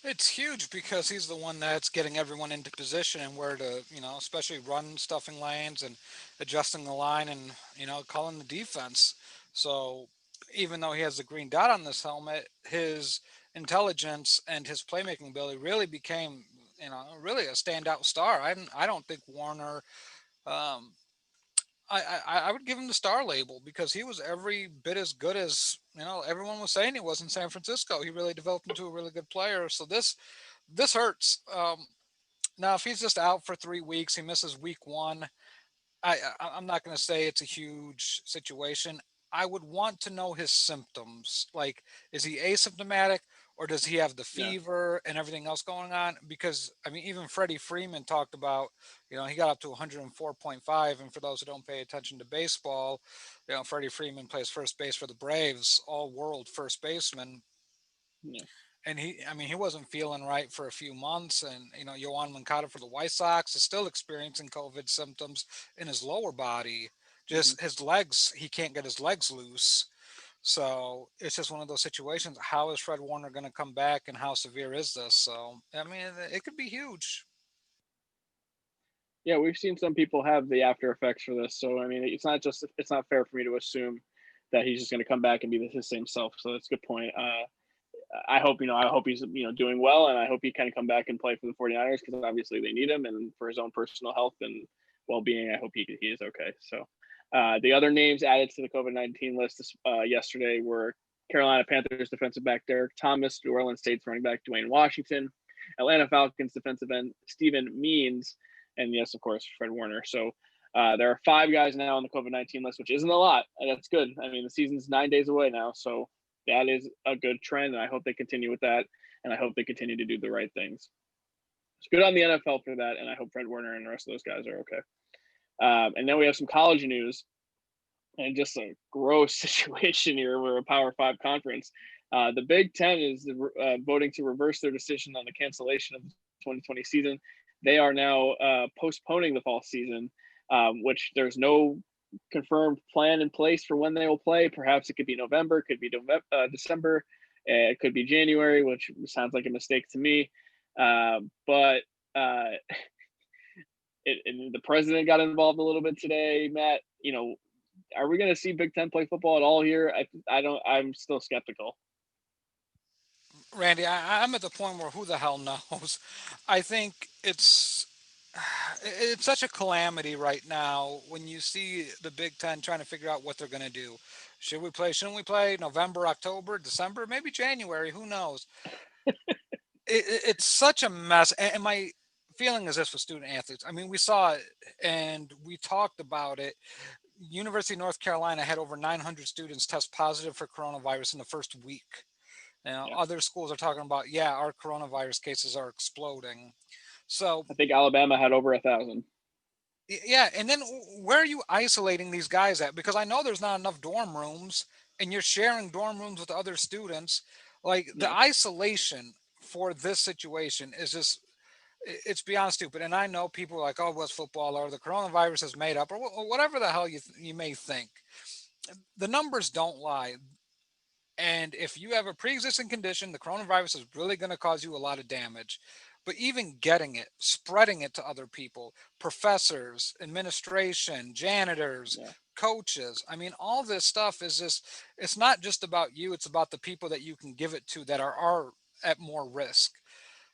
S1: It's huge because he's the one that's getting everyone into position and where to, especially run stuffing lanes and adjusting the line and, calling the defense. So even though he has the green dot on this helmet, his intelligence and his playmaking ability really became, really a standout star. I don't think Warner, um, I would give him the star label because he was every bit as good as everyone was saying he was in San Francisco. He really developed into a really good player. So this hurts. Now, if he's just out for 3 weeks, he misses week 1. I'm not going to say it's a huge situation. I would want to know his symptoms. Like, is he asymptomatic or does he have the
S2: Yeah.
S1: fever and everything else going on? Because, I mean, even Freddie Freeman talked about, he got up to 104.5. And for those who don't pay attention to baseball, Freddie Freeman plays first base for the Braves, all world first baseman.
S2: Yeah.
S1: And he wasn't feeling right for a few months. And, Yohan Moncada for the White Sox is still experiencing COVID symptoms in his lower body.
S2: Mm-hmm.
S1: Just his legs, he can't get his legs loose. So it's just one of those situations. How is Fred Warner going to come back and how severe is this? So, I mean, it could be huge.
S2: Yeah, we've seen some people have the after effects for this. So I mean, it's not fair for me to assume that he's just going to come back and be his same self. So that's a good point. I hope he's doing well, and I hope he kind of come back and play for the 49ers because obviously they need him, and for his own personal health and well-being, I hope he is okay. So the other names added to the COVID-19 list yesterday were Carolina Panthers defensive back Derek Thomas, New Orleans Saints running back Dwayne Washington, Atlanta Falcons defensive end Stephen Means, and yes, of course, Fred Warner. So there are 5 guys now on the COVID-19 list, which isn't a lot, and that's good. I mean, the season's 9 days away now, so that is a good trend, and I hope they continue with that, and I hope they continue to do the right things. It's good on the NFL for that, and I hope Fred Warner and the rest of those guys are okay. And then we have some college news, and just a gross situation here. We're a Power 5 conference. The Big Ten is voting to reverse their decision on the cancellation of the 2020 season. They are now postponing the fall season, which there's no confirmed plan in place for when they will play. Perhaps it could be November, could be December, it could be January, which sounds like a mistake to me. But the president got involved a little bit today, Matt. Are we going to see Big Ten play football at all here? I don't. I'm still skeptical.
S1: Randy, I'm at the point where who the hell knows? I think it's it's such a calamity right now when you see the Big Ten trying to figure out what they're going to do. Should we play? Shouldn't we play? November, October, December, maybe January? Who knows? It's such a mess. And my feeling is this with student athletes. I mean, we saw it and we talked about it. University of North Carolina had over 900 students test positive for coronavirus in the first week. Now,
S2: Yeah,
S1: other schools are talking about, yeah, our coronavirus cases are exploding. So
S2: I think Alabama had over 1,000.
S1: Yeah, and then where are you isolating these guys at? Because I know there's not enough dorm rooms, and you're sharing dorm rooms with other students. Like the
S2: Yeah,
S1: isolation for this situation is just it's beyond stupid. And I know people are like, oh, well, it's football or the coronavirus is made up or whatever the hell you may think. The numbers don't lie. And if you have a pre-existing condition, the coronavirus is really going to cause you a lot of damage. But even getting it, spreading it to other people, professors, administration, janitors,
S2: yeah,
S1: coaches, I mean, all this stuff is just, it's not just about you, it's about the people that you can give it to that are at more risk.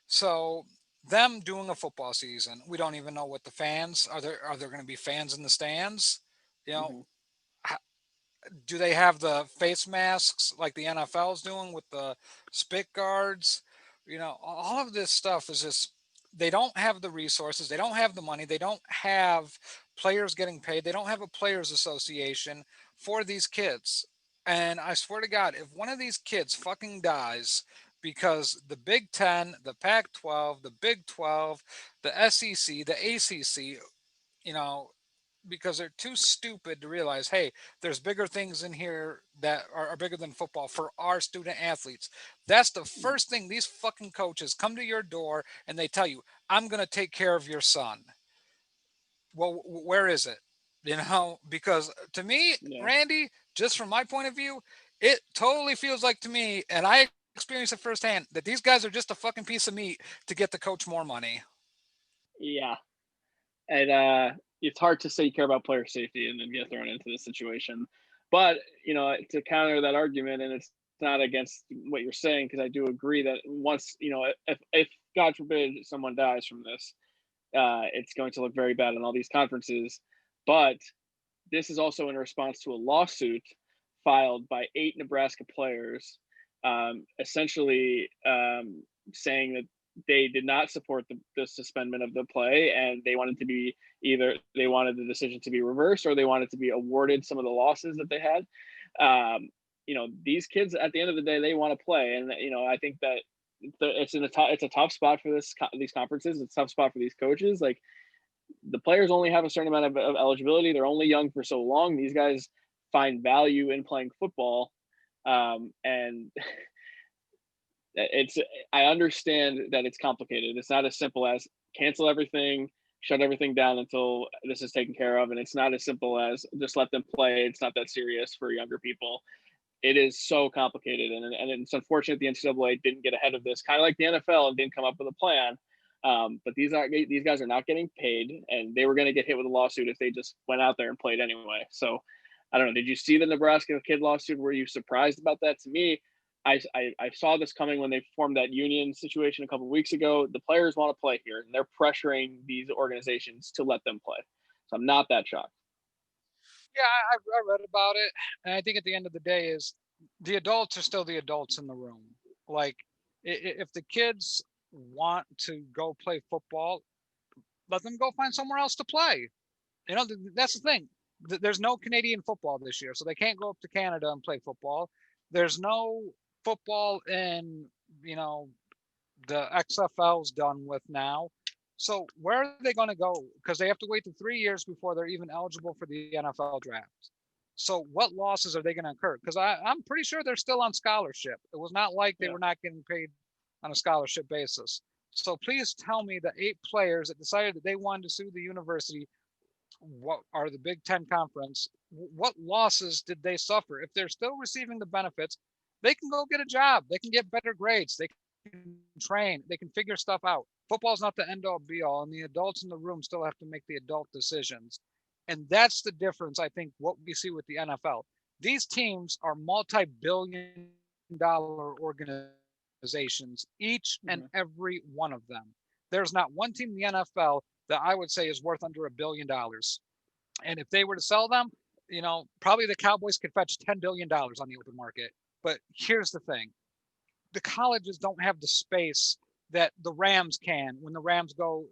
S1: So them doing a football season, we don't even know what the fans are there going to be fans in the stands? You know,
S2: hmm
S1: do they have the face masks like the NFL's doing with the spit guards? You know, all of this stuff is just they don't have the resources, they don't have the money, they don't have players getting paid, they don't have a players association for these kids. And I swear to God, if one of these kids fucking dies because the Big 10, the Pac 12, the Big 12, the SEC, the ACC, you know, because they're too stupid to realize, hey, there's bigger things in here that are bigger than football for our student athletes. That's the first thing these fucking coaches come to your door and they tell you, I'm going to take care of your son. Well, where is it? You know, because to me,
S2: yeah,
S1: Randy, just from my point of view, it totally feels like to me, and I experienced it firsthand, that these guys are just a fucking piece of meat to get the coach more money.
S2: yeah. And it's hard to say you care about player safety and then get thrown into this situation. But to counter that argument, and it's not against what you're saying because I do agree that once if God forbid someone dies from this, it's going to look very bad in all these conferences. But this is also in response to a lawsuit filed by 8 Nebraska players, essentially saying that they did not support the suspendment of the play, and they wanted to be either they wanted the decision to be reversed or they wanted to be awarded some of the losses that they had. These kids at the end of the day they want to play, and I think that it's a tough spot for these conferences. It's a tough spot for these coaches. Like the players only have a certain amount of eligibility. They're only young for so long. These guys find value in playing football, and it's. I understand that it's complicated. It's not as simple as cancel everything, shut everything down until this is taken care of, and it's not as simple as just let them play. It's not that serious for younger people. It is so complicated, and it's unfortunate the NCAA didn't get ahead of this, kind of like the NFL, and didn't come up with a plan. But these guys are not getting paid, and they were going to get hit with a lawsuit if they just went out there and played anyway. So I don't know. Did you see the Nebraska kid lawsuit? Were you surprised about that? To me, I saw this coming when they formed that union situation a couple of weeks ago. The players want to play here, and they're pressuring these organizations to let them play. So I'm not that shocked.
S1: Yeah, I read about it, and I think at the end of the day is the adults are still the adults in the room. Like, if the kids want to go play football, let them go find somewhere else to play. You know, that's the thing. There's no Canadian football this year, so they can't go up to Canada and play football. There's no football in, you know, the XFL's done with now. So where are they going to go? Because they have to wait to 3 years before they're even eligible for the NFL draft. So what losses are they going to incur? Because I'm pretty sure they're still on scholarship. It was not like they
S2: Yeah.
S1: were not getting paid on a scholarship basis. So please tell me the 8 players that decided that they wanted to sue the university, what are the Big Ten Conference, what losses did they suffer? If they're still receiving the benefits, they can go get a job. They can get better grades. They can train. They can figure stuff out. Football's not the end all be all, and the adults in the room still have to make the adult decisions. And that's the difference, I think, what we see with the NFL. These teams are multi-billion-dollar organizations, each and
S2: Mhm.
S1: every one of them. There's not one team in the NFL that I would say is worth under $1 billion. And if they were to sell them, probably the Cowboys could fetch $10 billion on the open market. But here's the thing: the colleges don't have the space that the Rams can when the Rams go,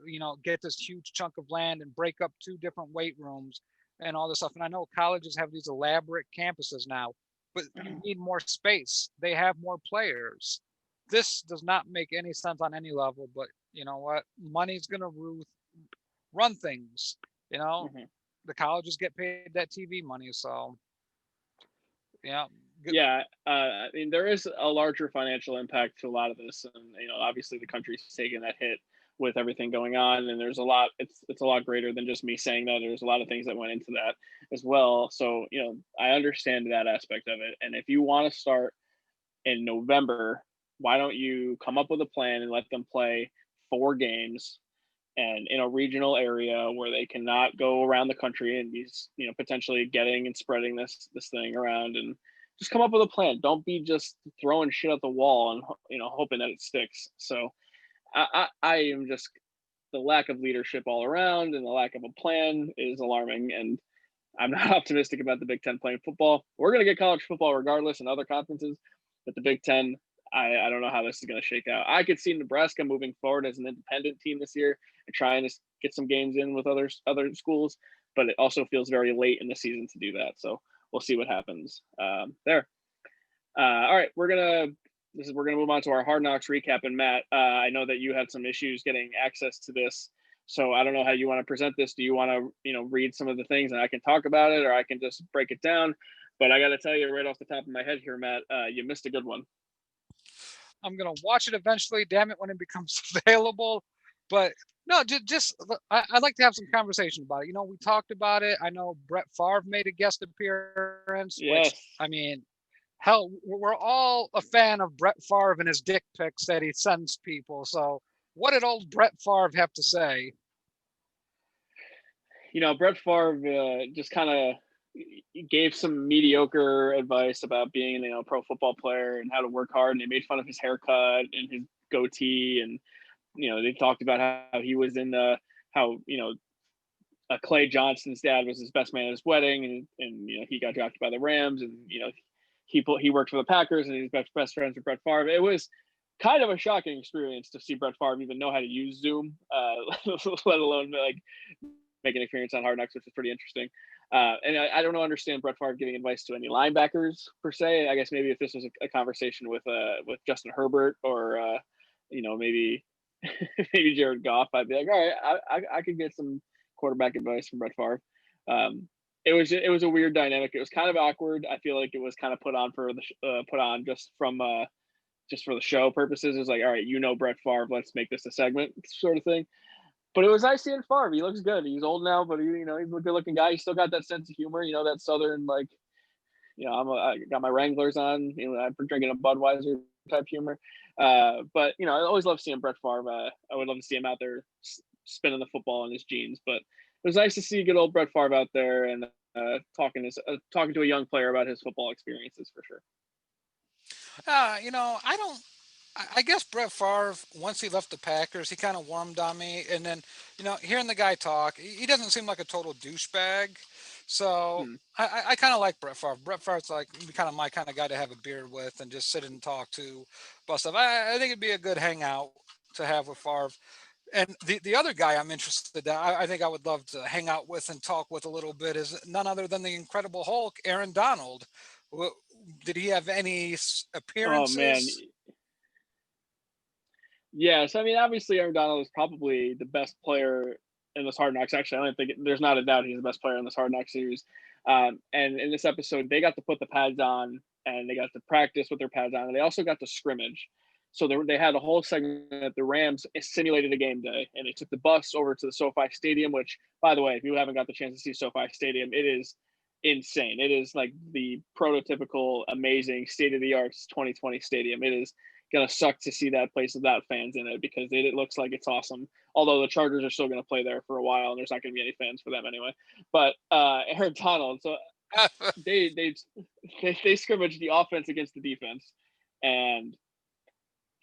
S1: get this huge chunk of land and break up 2 different weight rooms and all this stuff. And I know colleges have these elaborate campuses now, but you need more space. They have more players. This does not make any sense on any level, but you know what? Money's going to run things, you know?
S2: Mhm.
S1: The colleges get paid that TV money, so yeah.
S2: Yeah, I mean, there is a larger financial impact to a lot of this, and obviously the country's taking that hit with everything going on, and there's a lot. It's a lot greater than just me saying that. There's a lot of things that went into that as well. So I understand that aspect of it, and if you want to start in November, why don't you come up with a plan and let them play 4 games and in a regional area where they cannot go around the country and be potentially getting and spreading this thing around, and just come up with a plan. Don't be just throwing shit at the wall and hoping that it sticks. So I am just, the lack of leadership all around and the lack of a plan is alarming, and I'm not optimistic about the Big Ten playing football. We're going to get college football regardless in other conferences, but the Big Ten, I don't know how this is going to shake out. I could see Nebraska moving forward as an independent team this year and trying to get some games in with other schools, but it also feels very late in the season to do that. So we'll see what happens there. All right, we're gonna move on to our Hard Knocks recap. And Matt, I know that you had some issues getting access to this, so I don't know how you want to present this. Do you want to read some of the things and I can talk about it, or I can just break it down? But I got to tell you right off the top of my head here, Matt, you missed a good one.
S1: I'm gonna watch it eventually. Damn it, when it becomes available. But no, just I'd like to have some conversation about it. We talked about it. I know Brett Favre made a guest appearance, which
S2: Yes.
S1: I mean, hell, we're all a fan of Brett Favre and his dick pics that he sends people. So what did old Brett Favre have to say?
S2: Brett Favre just kind of gave some mediocre advice about being a pro football player and how to work hard, and they made fun of his haircut and his goatee, and they talked about how he was in the how Clay Johnson's dad was his best man at his wedding, and he got drafted by the Rams, and he worked for the Packers, and he's best friends with Brett Favre. It was kind of a shocking experience to see Brett Favre even know how to use Zoom, let alone like make an appearance on Hard Knocks, which is pretty interesting. And I don't understand Brett Favre giving advice to any linebackers per se. I guess maybe if this was a conversation with Justin Herbert or maybe maybe Jared Goff, I'd be like, all right, I could get some quarterback advice from Brett Favre. It was a weird dynamic. It was kind of awkward. I feel like it was kind of put on for the put on just for the show purposes. It was like, all right, Brett Favre, let's make this a segment sort of thing. But it was nice seeing Favre. He looks good. He's old now, but he's a good looking guy. He's still got that sense of humor, that Southern, like, I got my Wranglers on, I'm drinking a Budweiser type humor. But I always love seeing Brett Favre. I would love to see him out there spinning the football in his jeans. But it was nice to see good old Brett Favre out there and talking to a young player about his football experiences for sure.
S1: I don't. I guess Brett Favre, once he left the Packers, he kind of warmed on me. And then, hearing the guy talk, he doesn't seem like a total douchebag. So
S2: Hmm.
S1: I kind of like Brett Favre. Brett Favre's like kind of my kind of guy to have a beer with and just sit and talk to about stuff. I think it'd be a good hangout to have with Favre. And the other guy I'm interested in, I think I would love to hang out with and talk with a little bit is none other than the Incredible Hulk, Aaron Donald. Did he have any
S2: Oh man,
S1: appearances?
S2: yes. I mean, obviously, Aaron Donald is probably the best player in this Hard Knocks. Actually, I don't think there's not a doubt he's the best player in this Hard Knocks series. And in this episode, they got to put the pads on and they got to practice with their pads on, and they also got to scrimmage. So they had a whole segment that the Rams simulated a game day, and they took the bus over to the SoFi Stadium. Which, by the way, if you haven't got the chance to see SoFi Stadium, it is insane. It is like the prototypical, amazing, state of the art 2020 stadium. It is gonna suck to see that place without fans in it because it looks like it's awesome. Although the Chargers are still gonna play there for a while, and there's not gonna be any fans for them anyway. But Aaron Donald, so they scrimmage the offense against the defense, and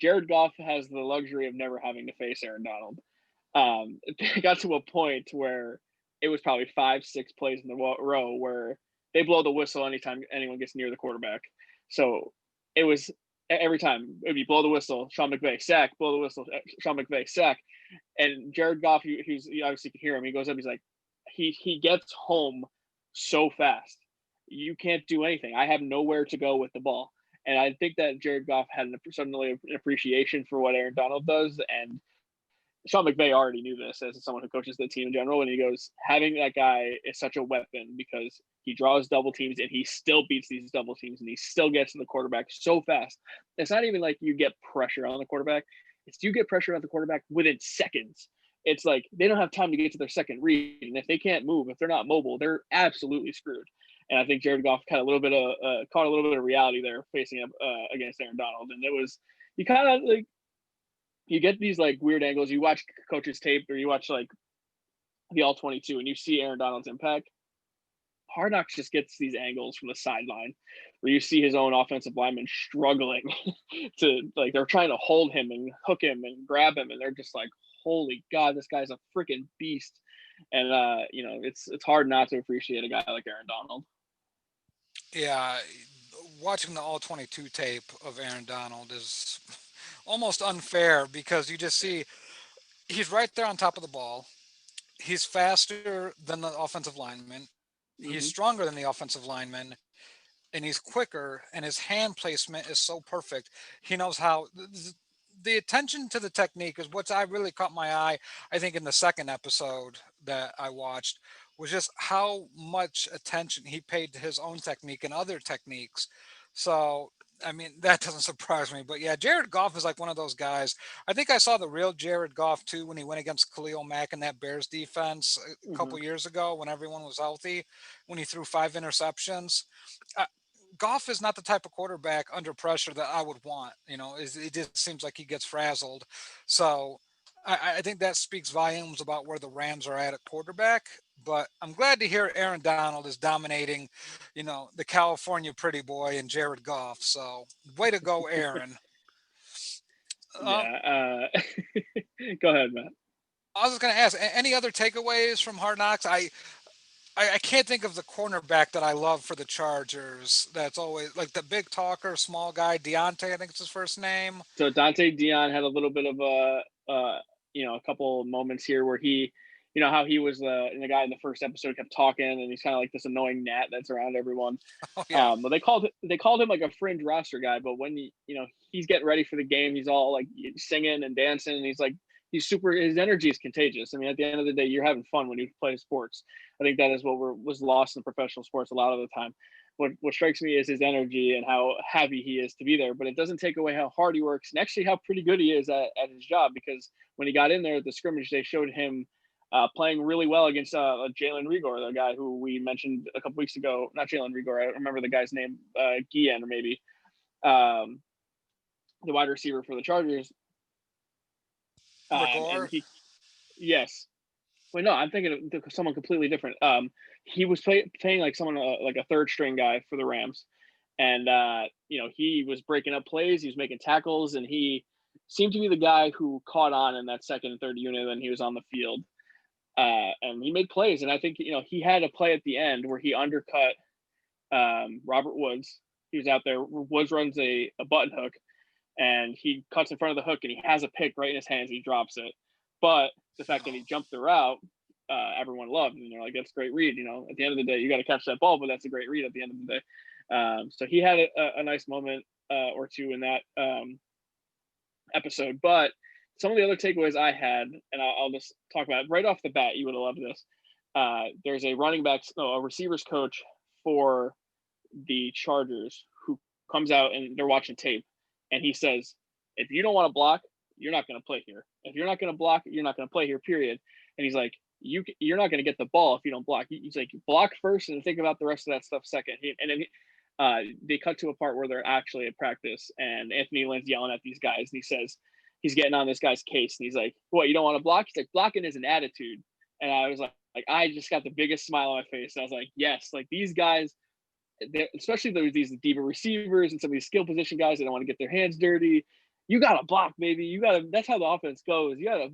S2: Jared Goff has the luxury of never having to face Aaron Donald. It got to a point where it was probably 5, 6 plays in a row where they blow the whistle anytime anyone gets near the quarterback. So it was every time it'd be blow the whistle, Sean McVay sack, blow the whistle, Sean McVay sack, and Jared Goff, who's you obviously can hear him. He goes up, he's like, he gets home so fast. You can't do anything. I have nowhere to go with the ball. And I think that Jared Goff had suddenly an appreciation for what Aaron Donald does, and Sean McVay already knew this as someone who coaches the team in general. And he goes, having that guy is such a weapon because he draws double teams and he still beats these double teams and he still gets to the quarterback so fast. It's not even like you get pressure on the quarterback. It's you get pressure on the quarterback within seconds. It's like they don't have time to get to their second read. And if they can't move, if they're not mobile, they're absolutely screwed. And I think Jared Goff caught a little bit of reality there facing up against Aaron Donald. And it was, you kind of like, you get these like weird angles. You watch coaches tape or you watch like the all 22 and you see Aaron Donald's impact. Hard Knocks just gets these angles from the sideline where you see his own offensive lineman struggling to like they're trying to hold him and hook him and grab him and they're just like, holy God, this guy's a freaking beast. And it's hard not to appreciate a guy like Aaron Donald.
S1: Yeah, watching the all 22 tape of Aaron Donald is almost unfair because you just see he's right there on top of the ball. He's faster than the offensive lineman. He's
S2: Mm-hmm.
S1: stronger than the offensive lineman, and he's quicker. And his hand placement is so perfect. He knows how. The attention to the technique is what I really caught my eye. I think in the second episode that I watched was just how much attention he paid to his own technique and other techniques. So I mean, that doesn't surprise me. But yeah, Jared Goff is like one of those guys. I think I saw the real Jared Goff too when he went against Khalil Mack in that Bears defense a
S2: Mm-hmm.
S1: couple years ago when everyone was healthy, when he threw 5 interceptions. Uh, Goff is not the type of quarterback under pressure that I would want. It just seems like he gets frazzled. So I think that speaks volumes about where the Rams are at quarterback. But I'm glad to hear Aaron Donald is dominating, the California pretty boy and Jared Goff. So way to go, Aaron. Um,
S2: Yeah. Go ahead, Matt.
S1: I was just going to ask, any other takeaways from Hard Knocks? I can't think of the cornerback that I love for the Chargers. That's always like the big talker, small guy, Deontay, I think it's his first name.
S2: So Dante Dion had a little bit of a couple moments here where he, how he was the guy in the first episode kept talking and he's kind of like this annoying gnat that's around everyone.
S1: Oh yeah.
S2: But they called him like a fringe roster guy, but when he's getting ready for the game, he's all like singing and dancing, and he's like his energy is contagious. I mean, at the end of the day, you're having fun when you play sports. I think that is what was lost in professional sports a lot of the time. What strikes me is his energy and how happy he is to be there, but it doesn't take away how hard he works and actually how pretty good he is at his job, because when he got in there at the scrimmage, they showed him playing really well against Jalen Rigor, the guy who we mentioned a couple weeks ago. Not Jalen Rigor, I don't remember the guy's name, Guillen or maybe, um, the wide receiver for the Chargers. And
S1: Rigor.
S2: yes. Wait, no, I'm thinking of someone completely different. He was playing like someone like a third string guy for the Rams, and he was breaking up plays, he was making tackles, and he seemed to be the guy who caught on in that second and third unit when he was on the field. And he made plays, and I think he had a play at the end where he undercut Robert Woods. He was out there. Woods runs a button hook, and he cuts in front of the hook, and he has a pick right in his hands. He drops it, but the fact that he jumped the route, everyone loved, and they're like, "That's a great read." At the end of the day, you got to catch that ball, but that's a great read at the end of the day. So he had a nice moment or two in that episode. But some of the other takeaways I had, and I'll just talk about it right off the bat. You would have loved this. There's a receivers coach for the Chargers who comes out and they're watching tape, and he says, "If you don't want to block, you're not going to play here. If you're not going to block, you're not going to play here, period." And he's like, you're not going to get the ball if you don't block. He's like, block first and think about the rest of that stuff second. And then they cut to a part where they're actually at practice, and Anthony Lynn's yelling at these guys, and he says, he's getting on this guy's case, and he's like, "What, you don't want to block?" He's like, "Blocking is an attitude." And I was like I just got the biggest smile on my face. I was like, yes, like these guys, especially these diva receivers and some of these skill position guys that don't want to get their hands dirty. You got to block, baby. That's how the offense goes. You got to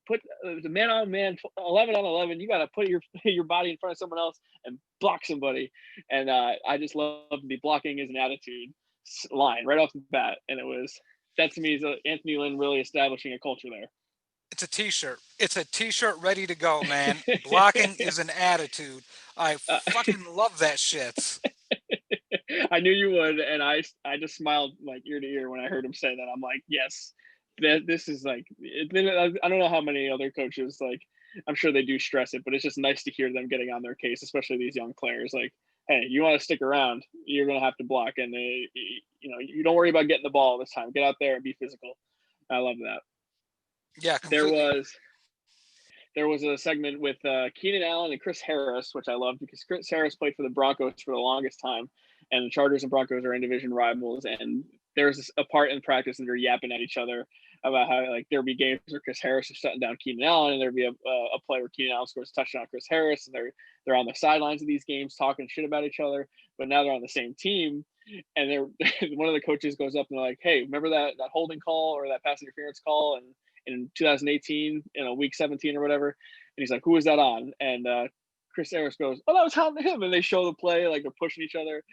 S2: put the man on man, 11 on 11. You got to put your body in front of someone else and block somebody. And I just love the blocking is an attitude line right off the bat. And that to me is Anthony Lynn really establishing a culture there.
S1: It's a t-shirt. It's a t-shirt ready to go, man. Blocking is an attitude. I
S2: uh,
S1: fucking love that shit.
S2: I knew you would, and I just smiled like ear to ear when I heard him say that. I'm like, yes, this is like. I don't know how many other coaches like. I'm sure they do stress it, but it's just nice to hear them getting on their case, especially these young players. Like, hey, you want to stick around, you're gonna have to block, and you don't worry about getting the ball this time. Get out there and be physical. I love that.
S1: Yeah,
S2: There
S1: completely.
S2: was a segment with Keenan Allen and Chris Harris, which I love because Chris Harris played for the Broncos for the longest time, and the Chargers and Broncos are in division rivals. And there's a part in practice and they're yapping at each other about how like there'd be games where Chris Harris is shutting down Keenan Allen, and there'd be a play where Keenan Allen scores a touchdown on Chris Harris, and they're on the sidelines of these games talking shit about each other, but now they're on the same team. And they're one of the coaches goes up and they're like, "Hey, remember that holding call or that pass interference call and in 2018, week 17 or whatever?" And he's like, "Who was that on?" And Chris Harris goes, "Oh, that was on him." And they show the play, like they're pushing each other,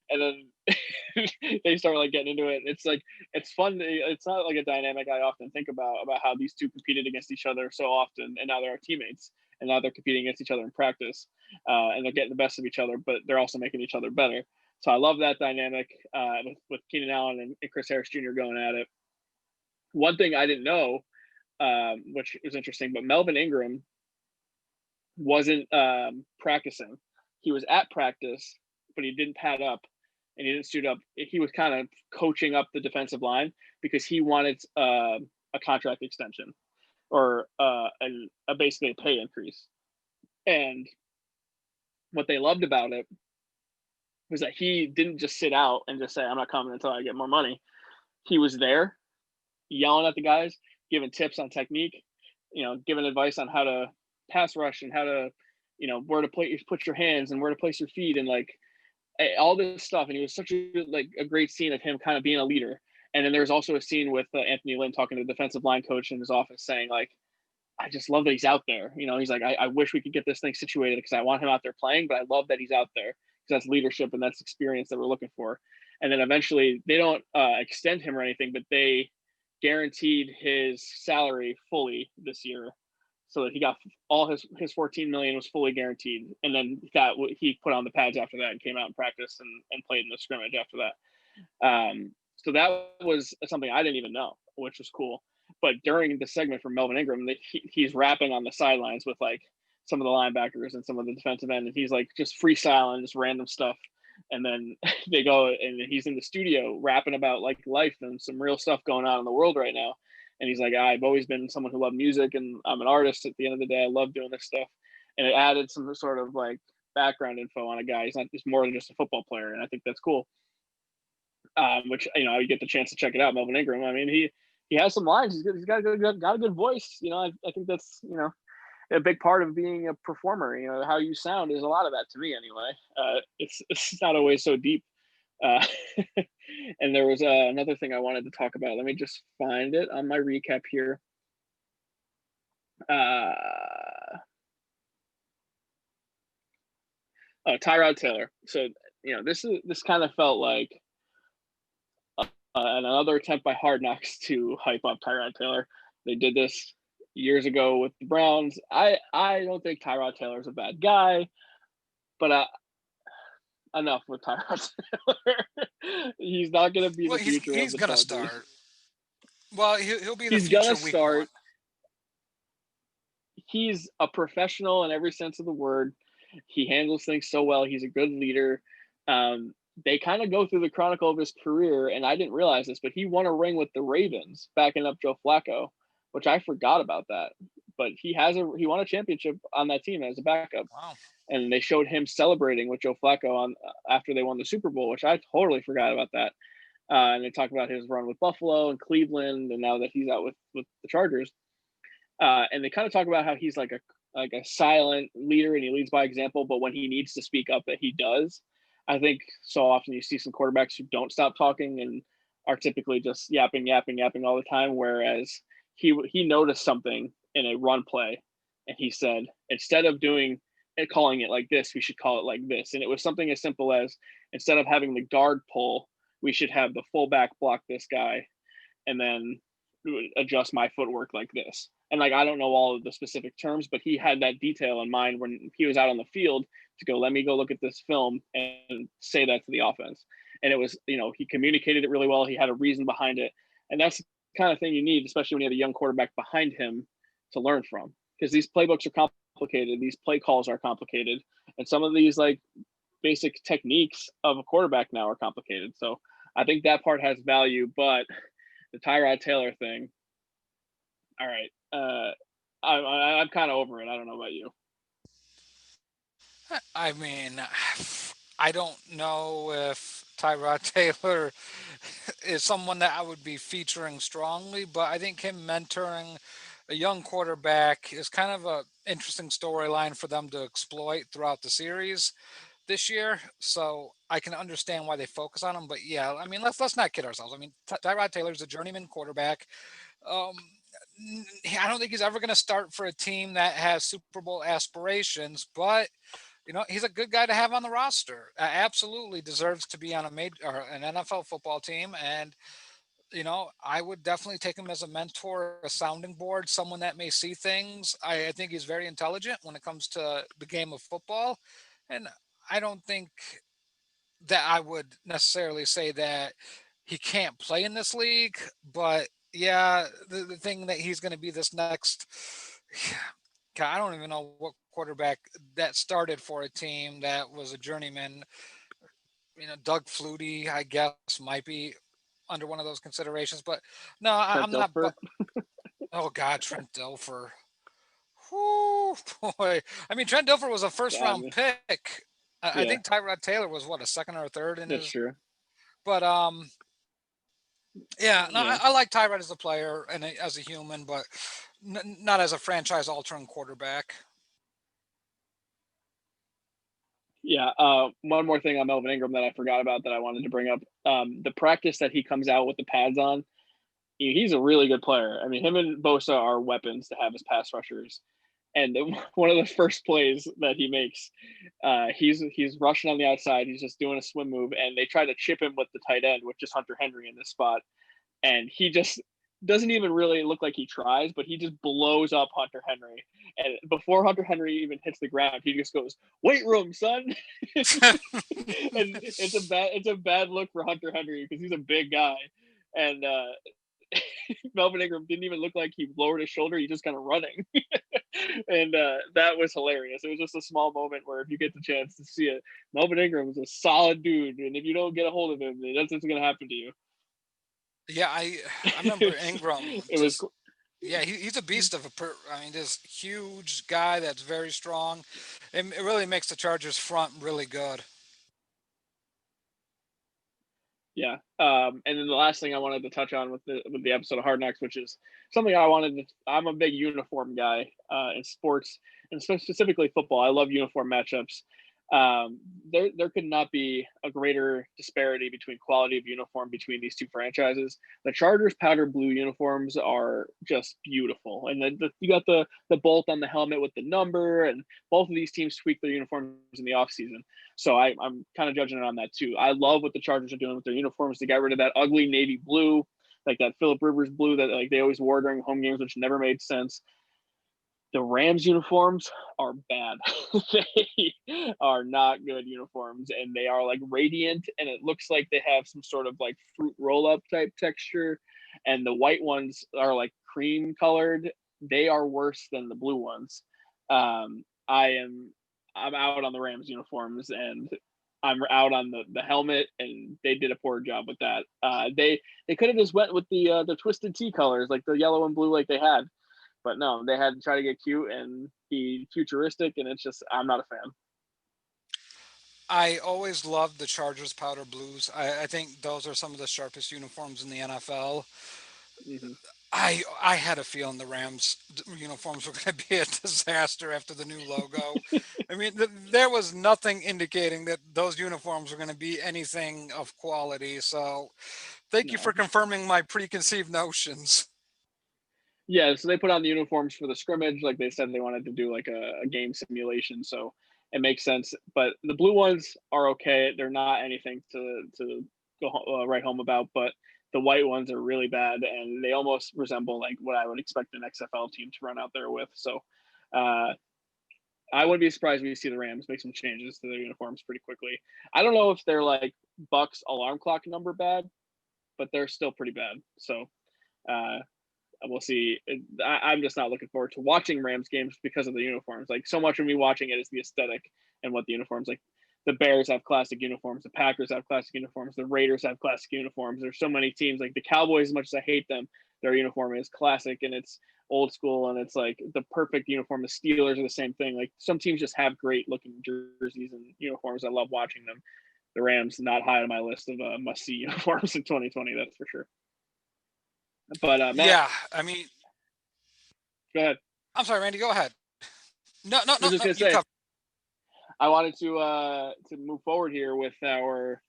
S2: and then they start like getting into it. It's like it's fun. It's not like a dynamic I often think about how these two competed against each other so often, and now they're teammates, and now they're competing against each other in practice, and they're getting the best of each other, but they're also making each other better. So I love that dynamic with Keenan Allen and Chris Harris Jr. going at it. One thing I didn't know, which is interesting, but Melvin Ingram wasn't practicing. He was at practice, but he didn't pad up and he didn't suit up. He was kind of coaching up the defensive line because he wanted a contract extension or basically a pay increase. And what they loved about it was that he didn't just sit out and just say, "I'm not coming until I get more money." He was there yelling at the guys, giving tips on technique, giving advice on how to pass rush and how to, where to put your hands and where to place your feet and like all this stuff. And it was such a great scene of him kind of being a leader. And then there's also a scene with Anthony Lynn talking to the defensive line coach in his office saying like, "I just love that he's out there." He's like, I wish we could get this thing situated because I want him out there playing, but I love that he's out there because that's leadership and that's experience that we're looking for. And then eventually they don't extend him or anything, but they guaranteed his salary fully this year so that he got all his 14 million was fully guaranteed. And then he put on the pads after that and came out and practiced and played in the scrimmage after that. So that was something I didn't even know, which was cool. But during the segment from Melvin Ingram, he's rapping on the sidelines with like some of the linebackers and some of the defensive end, and he's like just freestyling just random stuff. And then they go and he's in the studio rapping about like life and some real stuff going on in the world right now. And he's like, "I've always been someone who loved music and I'm an artist at the end of the day. I love doing this stuff." And it added some sort of like background info on a guy. He's not just more than just a football player. And I think that's cool. Which, you get the chance to check it out. Melvin Ingram. I mean, he has some lines. He's good. He's got a good voice. I think that's, a big part of being a performer. How you sound is a lot of that to me anyway. It's not always so deep. Uh, and there was another thing I wanted to talk about. Let me just find it on my recap here. Tyrod Taylor. So this kind of felt like another attempt by Hard Knocks to hype up Tyrod Taylor. They did this years ago with the Browns. I don't think Tyrod Taylor is a bad guy, but enough with Tyrod Taylor. He's not going to be the future
S1: he's
S2: of the
S1: gonna
S2: Chargers.
S1: start. Well, he'll be the
S2: He's
S1: future
S2: gonna
S1: week
S2: start.
S1: one.
S2: He's a professional in every sense of the word. He handles things so well. He's a good leader. They kind of go through the chronicle of his career, and I didn't realize this, but he won a ring with the Ravens, backing up Joe Flacco, which I forgot about that. But he won a championship on that team as a backup.
S1: Wow.
S2: And they showed him celebrating with Joe Flacco after they won the Super Bowl, which I totally forgot about that. And they talk about his run with Buffalo and Cleveland, and now that he's out with the Chargers. And they kind of talk about how he's like a silent leader and he leads by example, but when he needs to speak up, that he does. I think so often you see some quarterbacks who don't stop talking and are typically just yapping all the time, whereas he noticed something in a run play, and he said, instead of doing and calling it like this, we should call it like this. And it was something as simple as, instead of having the guard pull, we should have the fullback block this guy, and then adjust my footwork like this. And like, I don't know all of the specific terms, but he had that detail in mind when he was out on the field to go, let me go look at this film and say that to the offense. And it was, he communicated it really well. He had a reason behind it. And that's the kind of thing you need, especially when you have a young quarterback behind him to learn from, because these playbooks are complicated. These play calls are complicated. And some of these like basic techniques of a quarterback now are complicated. So I think that part has value, but the Tyrod Taylor thing, all right. I'm kind of over it. I don't know about you.
S1: I mean, I don't know if Tyrod Taylor is someone that I would be featuring strongly, but I think him mentoring a young quarterback is kind of a interesting storyline for them to exploit throughout the series this year. So I can understand why they focus on him. But yeah, I mean, let's not kid ourselves. I mean, Tyrod Taylor's a journeyman quarterback. Um, I don't think he's ever going to start for a team that has Super Bowl aspirations, but he's a good guy to have on the roster. Absolutely deserves to be on a major or an NFL football team, and I would definitely take him as a mentor, a sounding board, someone that may see things. I think he's very intelligent when it comes to the game of football, and I don't think that I would necessarily say that he can't play in this league, but yeah, the thing that he's going to be this next. God, I don't even know what quarterback that started for a team that was a journeyman. Doug Flutie, I guess, might be under one of those considerations, but no,
S2: Trent
S1: I'm not. But
S2: Dilfer.
S1: oh God, Trent Dilfer. Whoo, boy. I mean, Trent Dilfer was a first
S2: Yeah,
S1: round pick. I
S2: yeah,
S1: think Tyrod Taylor was what, a second or a third in
S2: that's
S1: his.
S2: true.
S1: But yeah, no,
S2: Yeah,
S1: I like Tyrod as a player and as a human, but not as a franchise altering quarterback.
S2: yeah. One more thing on Melvin Ingram that I forgot about that I wanted to bring up. The practice that he comes out with the pads on, he's a really good player. I mean, him and Bosa are weapons to have as pass rushers. And one of the first plays that he makes, he's rushing on the outside. He's just doing a swim move, and they try to chip him with the tight end, which is Hunter Henry in this spot. And he just doesn't even really look like he tries, but he just blows up Hunter Henry. And before Hunter Henry even hits the ground, he just goes, "Weight room, son." And it's a bad look for Hunter Henry because he's a big guy. And Melvin Ingram didn't even look like he lowered his shoulder. He just kind of running. And that was hilarious. It was just a small moment where if you get the chance to see it, Melvin Ingram is a solid dude. And if you don't get a hold of him, that's what's going to happen to you.
S1: Yeah, I remember Ingram.
S2: It was
S1: Just yeah, he's a beast of I mean, this huge guy that's very strong. It really makes the Chargers front really good.
S2: Yeah. And then the last thing I wanted to touch on with the episode of Hard Knocks, which is something I wanted to. I'm a big uniform guy in sports, and specifically football. I love uniform matchups. There could not be a greater disparity between quality of uniform between these two franchises. The Chargers powder blue uniforms are just beautiful, and then you got the bolt on the helmet with the number, and both of these teams tweak their uniforms in the offseason. So I'm kind of judging it on that too. I love what the Chargers are doing with their uniforms to get rid of that ugly navy blue, like that Philip Rivers blue that like they always wore during home games, which never made sense. The Rams uniforms are bad. They are not good uniforms, and they are like radiant, and it looks like they have some sort of like fruit roll up type texture. And the white ones are like cream colored. They are worse than the blue ones. I'm out on the Rams uniforms, and I'm out on the helmet, and they did a poor job with that. They could have just went with the twisted T colors, like the yellow and blue, like they had, but no, they had to try to get cute and be futuristic, and it's just I'm not a fan.
S1: I always loved the Chargers powder blues. I think those are some of the sharpest uniforms in the NFL.
S2: Mm-hmm.
S1: I had a feeling the Rams uniforms were going to be a disaster after the new logo. I mean, there was nothing indicating that those uniforms were going to be anything of quality. So, thank you for
S2: No,
S1: confirming my preconceived notions.
S2: Yeah, so they put on the uniforms for the scrimmage, like they said they wanted to do like a game simulation, so it makes sense. But the blue ones are okay; they're not anything to write home about. But the white ones are really bad, and they almost resemble like what I would expect an XFL team to run out there with. So uh, I wouldn't be surprised when you see the Rams make some changes to their uniforms pretty quickly. I don't know if they're like Bucks alarm clock number bad, but they're still pretty bad. So uh, we'll see. I'm just not looking forward to watching Rams games because of the uniforms. Like so much of me watching it is the aesthetic and what the uniforms like. The Bears have classic uniforms. The Packers have classic uniforms. The Raiders have classic uniforms. There's so many teams. Like the Cowboys, as much as I hate them, their uniform is classic and it's old school and it's like the perfect uniform. The Steelers are the same thing. Like some teams just have great looking jerseys and uniforms. I love watching them. The Rams not high on my list of must see uniforms in 2020. That's for sure. But Matt,
S1: Yeah, I mean,
S2: go ahead.
S1: I'm sorry, Randy, go ahead. No, no,
S2: I was
S1: no,
S2: just
S1: no,
S2: gonna
S1: you
S2: say
S1: cover.
S2: I wanted to move forward here with our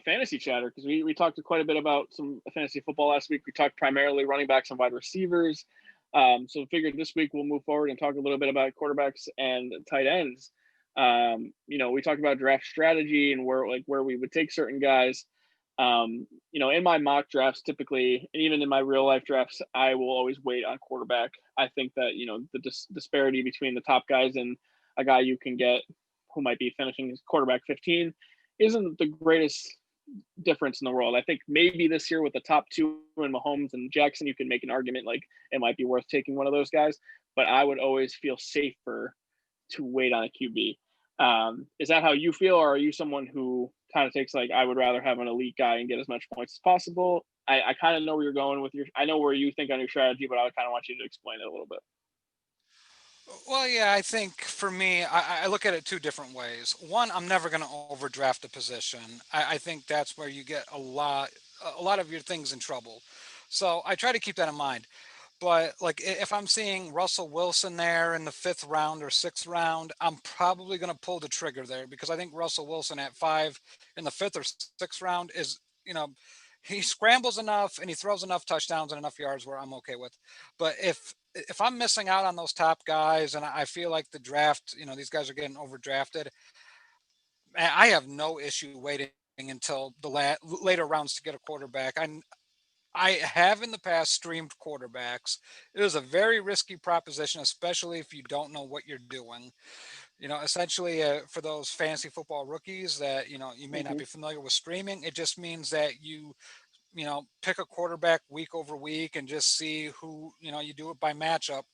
S2: fantasy chatter because we talked quite a bit about some fantasy football last week. We talked primarily running backs and wide receivers. So figured this week we'll move forward and talk a little bit about quarterbacks and tight ends. We talked about draft strategy and where we would take certain guys. In my mock drafts, typically, and even in my real life drafts, I will always wait on quarterback. I think that the disparity between the top guys and a guy you can get who might be finishing his quarterback 15 isn't the greatest difference in the world. I think maybe this year with the top two in Mahomes and Jackson, you can make an argument like it might be worth taking one of those guys. But I would always feel safer to wait on a QB. Is that how you feel, or are you someone who kind of takes like I would rather have an elite guy and get as much points as possible? I kind of know where you're going with I know where you think on your strategy, but I kind of want you to explain it a little bit.
S1: Well, yeah, I think for me, I look at it two different ways. One, I'm never going to overdraft a position. I think that's where you get a lot of your things in trouble. So I try to keep that in mind. But like if I'm seeing Russell Wilson there in the fifth round or sixth round, I'm probably going to pull the trigger there because I think Russell Wilson at 5 in the fifth or sixth round is, you know, he scrambles enough and he throws enough touchdowns and enough yards where I'm okay with. But if I'm missing out on those top guys and I feel like the draft, these guys are getting overdrafted, I have no issue waiting until the later rounds to get a quarterback. I have in the past streamed quarterbacks. It is a very risky proposition, especially if you don't know what you're doing. Essentially, for those fantasy football rookies that you may not
S2: Mm-hmm.
S1: be familiar with streaming, it just means that pick a quarterback week over week and just see who you do it by matchup.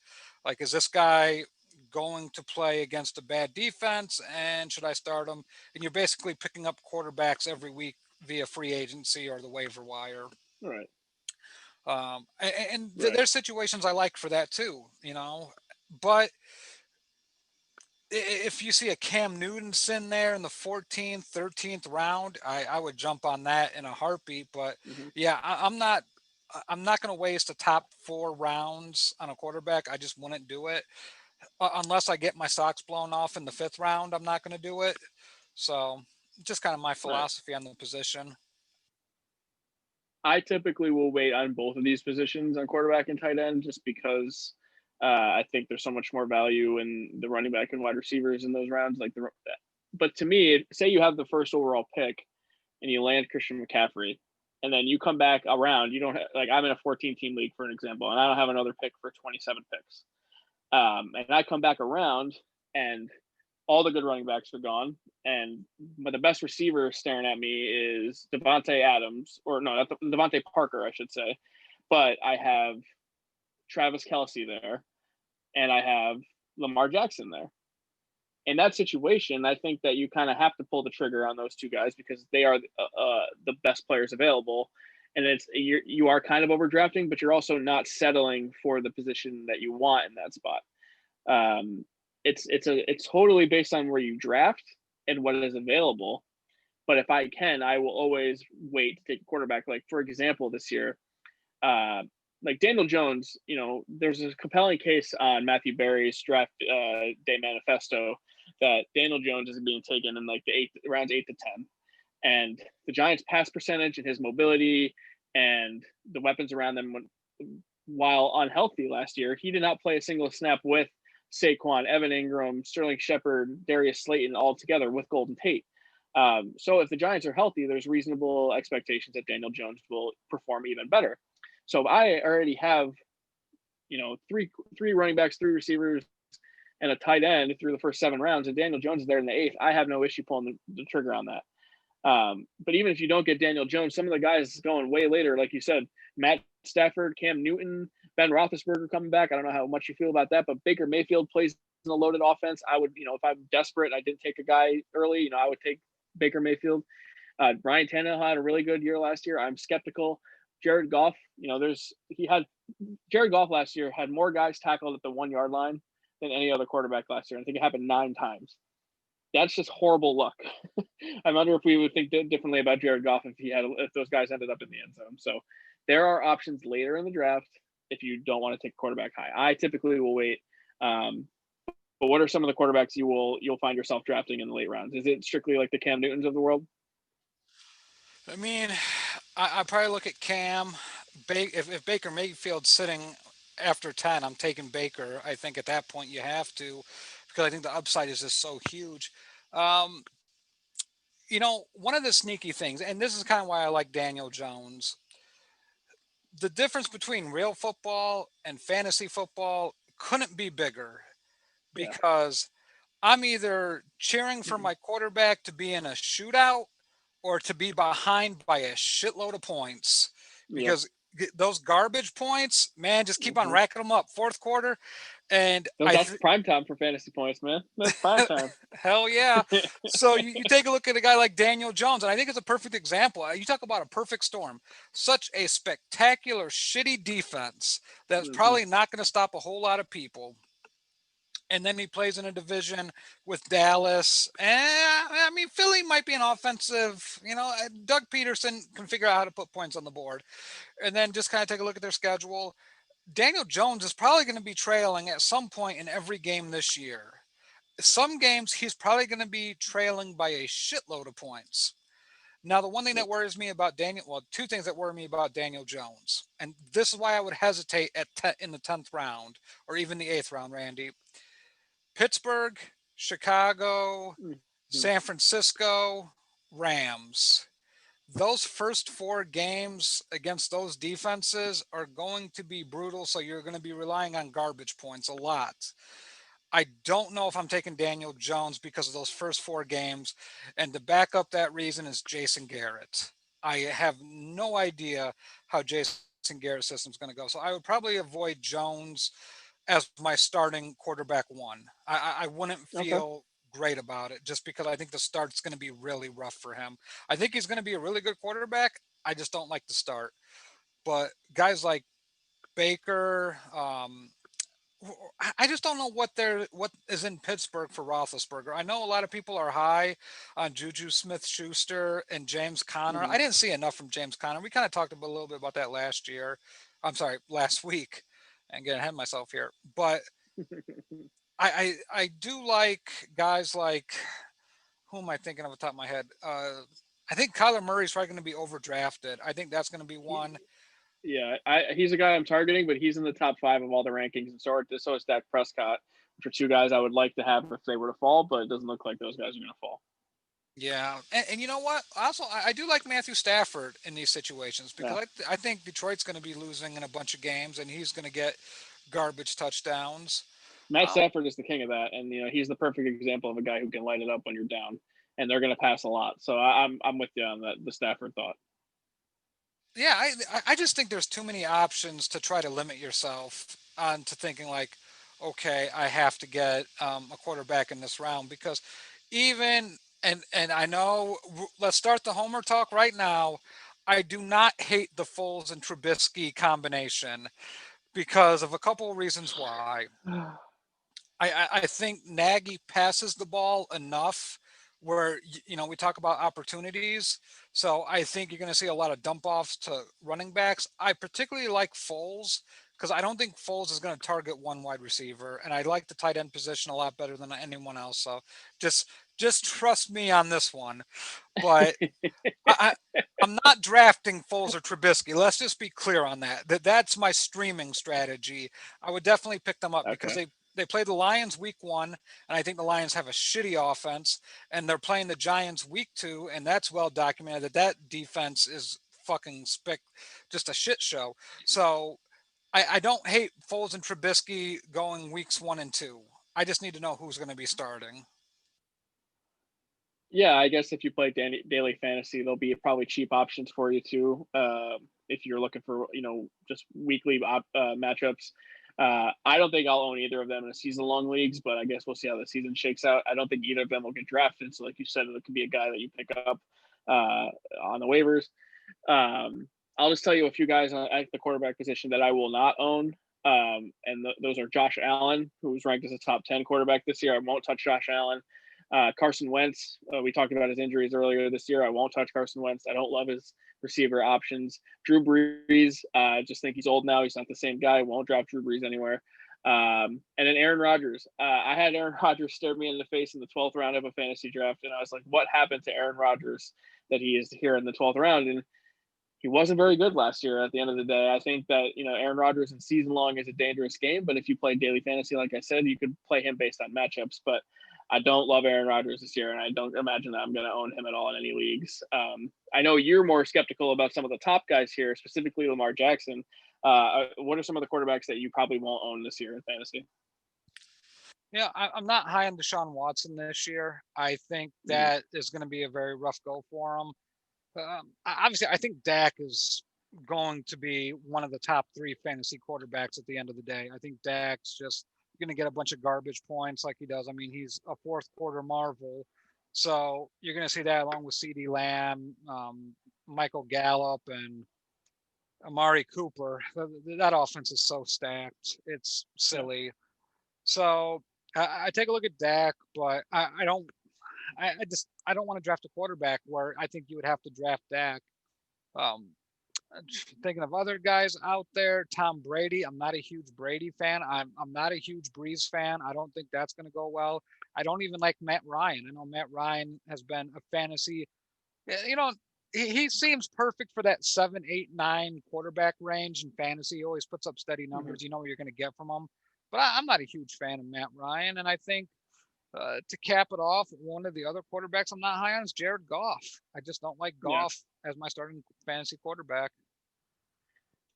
S1: Like, is this guy going to play against a bad defense, and should I start him? And you're basically picking up quarterbacks every week via free agency or the waiver wire.
S2: Right.
S1: And
S2: Right.
S1: there's situations I like for that too, but if you see a Cam Newton sitting there in the 14th, 13th round, I would jump on that in a heartbeat. But
S2: Mm-hmm.
S1: yeah, I'm not going to waste the top 4 rounds on a quarterback. I just wouldn't do it unless I get my socks blown off in the fifth round. I'm not going to do it. So just kind of my
S2: Right.
S1: philosophy on the position.
S2: I typically will wait on both of these positions on quarterback and tight end just because I think there's so much more value in the running back and wide receivers in those rounds. But to me, say you have the first overall pick and you land Christian McCaffrey, and then you come back around, you don't like I'm in a 14 team league for an example, and I don't have another pick for 27 picks. And I come back around and all the good running backs are gone. But the best receiver staring at me is Devontae Adams, or no, not Devontae Parker, I should say. But I have Travis Kelsey there, and I have Lamar Jackson there. In that situation, I think that you kind of have to pull the trigger on those two guys because they are the best players available. And you are kind of overdrafting, but you're also not settling for the position that you want in that spot. Um, it's totally based on where you draft and what is available. But if I can, I will always wait to take a quarterback. Like for example, this year, uh, like Daniel Jones, there's a compelling case on Matthew Berry's draft day manifesto that Daniel Jones is being taken in like the rounds 8 to 10, and the Giants' pass percentage and his mobility and the weapons around them while unhealthy last year, he did not play a single snap with Saquon, Evan Ingram, Sterling Shepard, Darius Slayton all together with Golden Tate. So if the Giants are healthy, there's reasonable expectations that Daniel Jones will perform even better. So if I already have, three running backs, three receivers, and a tight end through the first 7 rounds, and Daniel Jones is there in the 8th, I have no issue pulling the trigger on that. But even if you don't get Daniel Jones, some of the guys going way later, like you said, Matt Stafford, Cam Newton, Ben Roethlisberger coming back. I don't know how much you feel about that, but Baker Mayfield plays in a loaded offense. I would, if I'm desperate, I didn't take a guy early, I would take Baker Mayfield. Ryan Tannehill had a really good year last year. I'm skeptical. Jared Goff, Jared Goff last year had more guys tackled at the 1 yard line than any other quarterback last year. I think it happened 9 times. That's just horrible luck. I wonder if we would think differently about Jared Goff if those guys ended up in the end zone. So there are options later in the draft if you don't want to take quarterback high. I typically will wait. But what are some of the quarterbacks you'll find yourself drafting in the late rounds? Is it strictly like the Cam Newtons of the world?
S1: I mean, I probably look at Cam. If Baker Mayfield's sitting after 10, I'm taking Baker. I think at that point you have to, because I think the upside is just so huge. Um, one of the sneaky things, and this is kind of why I like Daniel Jones, the difference between real football and fantasy football couldn't be bigger,
S2: Yeah.
S1: because I'm either cheering for my quarterback to be in a shootout or to be behind by a shitload of points,
S2: Yep.
S1: because those garbage points, man, just keep on
S2: Mm-hmm.
S1: racking them up. Fourth quarter, and
S2: That's prime time for fantasy points, man. That's prime time.
S1: hell yeah. So you take a look at a guy like Daniel Jones, and I think it's a perfect example. You talk about a perfect storm. Such a spectacular, shitty defense that's
S2: Mm-hmm.
S1: probably not going to stop a whole lot of people. And then he plays in a division with Dallas. And I mean, Philly might be an offensive, Doug Peterson can figure out how to put points on the board. And then just kind of take a look at their schedule. Daniel Jones is probably going to be trailing at some point in every game this year. Some games he's probably going to be trailing by a shitload of points. Now, the one thing
S2: Yep.
S1: that worries me about two things that worry me about Daniel Jones, and this is why I would hesitate in the 10th round or even the 8th round, Randy. Pittsburgh, Chicago,
S2: Mm-hmm.
S1: San Francisco, Rams. Those first 4 games against those defenses are going to be brutal, so you're going to be relying on garbage points a lot. I don't know if I'm taking Daniel Jones because of those first 4 games. And to back up that reason is Jason Garrett. I have no idea how Jason Garrett's system is going to go. So I would probably avoid Jones as my starting quarterback 1. I wouldn't
S2: Okay.
S1: feel great about it just because I think the start's going to be really rough for him. I think he's going to be a really good quarterback. I just don't like the start. But guys like Baker, I just don't know what is in Pittsburgh for Roethlisberger. I know a lot of people are high on Juju Smith-Schuster and James Conner.
S2: Mm-hmm.
S1: I didn't see enough from James Conner. We kind of talked a little bit about that last year. I'm sorry, last week, and getting ahead of myself here. But I do like guys like, who am I thinking of the top of my head? I think Kyler Murray's probably going to be overdrafted. I think that's going to be one.
S2: Yeah, he's a guy I'm targeting, but he's in the top 5 of all the rankings, and so is Dak Prescott, which are 2 guys I would like to have if they were to fall, but it doesn't look like those guys are going to fall.
S1: Yeah, and you know what? Also, I do like Matthew Stafford in these situations because
S2: Yeah,
S1: I think Detroit's going to be losing in a bunch of games, and he's going to get garbage touchdowns.
S2: Matt
S1: Um,
S2: Stafford is the king of that, and he's the perfect example of a guy who can light it up when you're down, and they're going to pass a lot. So I'm with you on that the Stafford thought.
S1: yeah, I just think there's too many options to try to limit yourself onto thinking like, okay, I have to get a quarterback in this round because even and I know, let's start the Homer talk right now. I do not hate the Foles and Trubisky combination because of a couple of reasons why. I think Nagy passes the ball enough where we talk about opportunities. So I think you're going to see a lot of dump offs to running backs. I particularly like Foles because I don't think Foles is going to target one wide receiver, and I like the tight end position a lot better than anyone else. So just just trust me on this one. But I'm not drafting Foles or Trubisky. Let's just be clear on that. That's my streaming strategy. I would definitely pick them up because
S2: Okay.
S1: they play the Lions week 1, and I think the Lions have a shitty offense, and they're playing the Giants week 2, and that's well documented that defense is fucking just a shit show. So I don't hate Foles and Trubisky going weeks 1 and 2. I just need to know who's going to be starting.
S2: Yeah, I guess if you play daily fantasy, there'll be probably cheap options for you too. If you're looking for just weekly matchups, I don't think I'll own either of them in a season long leagues, but I guess we'll see how the season shakes out. I don't think either of them will get drafted. So, like you said, it could be a guy that you pick up on the waivers. I'll just tell you a few guys at the quarterback position that I will not own. And those are Josh Allen, who was ranked as a top 10 quarterback this year. I won't touch Josh Allen. Carson Wentz, we talked about his injuries earlier this year. I won't touch Carson Wentz. I don't love his receiver options. Drew Brees, just think he's old now. He's not the same guy. Won't drop Drew Brees anywhere. And then Aaron Rodgers. I had Aaron Rodgers stare me in the face in the 12th round of a fantasy draft, and I was like, what happened to Aaron Rodgers that he is here in the 12th round? And he wasn't very good last year at the end of the day. I think that, Aaron Rodgers in season long is a dangerous game, but if you play daily fantasy, like I said, you could play him based on matchups. But I don't love Aaron Rodgers this year, and I don't imagine that I'm going to own him at all in any leagues. I know you're more skeptical about some of the top guys here, specifically Lamar Jackson. What are some of the quarterbacks that you probably won't own this year in fantasy?
S1: Yeah, I'm not high on Deshaun Watson this year. I think
S2: Mm,
S1: that is going to be a very rough go for him. Obviously, I think Dak is going to be one of the top 3 fantasy quarterbacks at the end of the day. I think Dak's just going to get a bunch of garbage points like he does. I mean, he's a fourth quarter marvel. So you're going to see that along with CeeDee Lamb, Michael Gallup, and Amari Cooper. That offense is so stacked. It's
S2: yeah.
S1: silly. So I take a look at Dak, but I don't. I don't want to draft a quarterback where I think you would have to draft Dak. Um, Thinking of other guys out there, Tom Brady. I'm not a huge Brady fan. I'm not a huge Breeze fan. I don't think that's going to go well. I don't even like Matt Ryan. I know Matt Ryan has been a fantasy. You know, he seems perfect for that 7, 8, 9 quarterback range in fantasy. He always puts up steady
S2: Mhm.
S1: numbers. You know what you're going to get from him. But I'm not a huge fan of Matt Ryan, and I think to cap it off, one of the other quarterbacks I'm not high on is Jared Goff. I just don't like
S2: Yeah.
S1: Goff as my starting fantasy quarterback.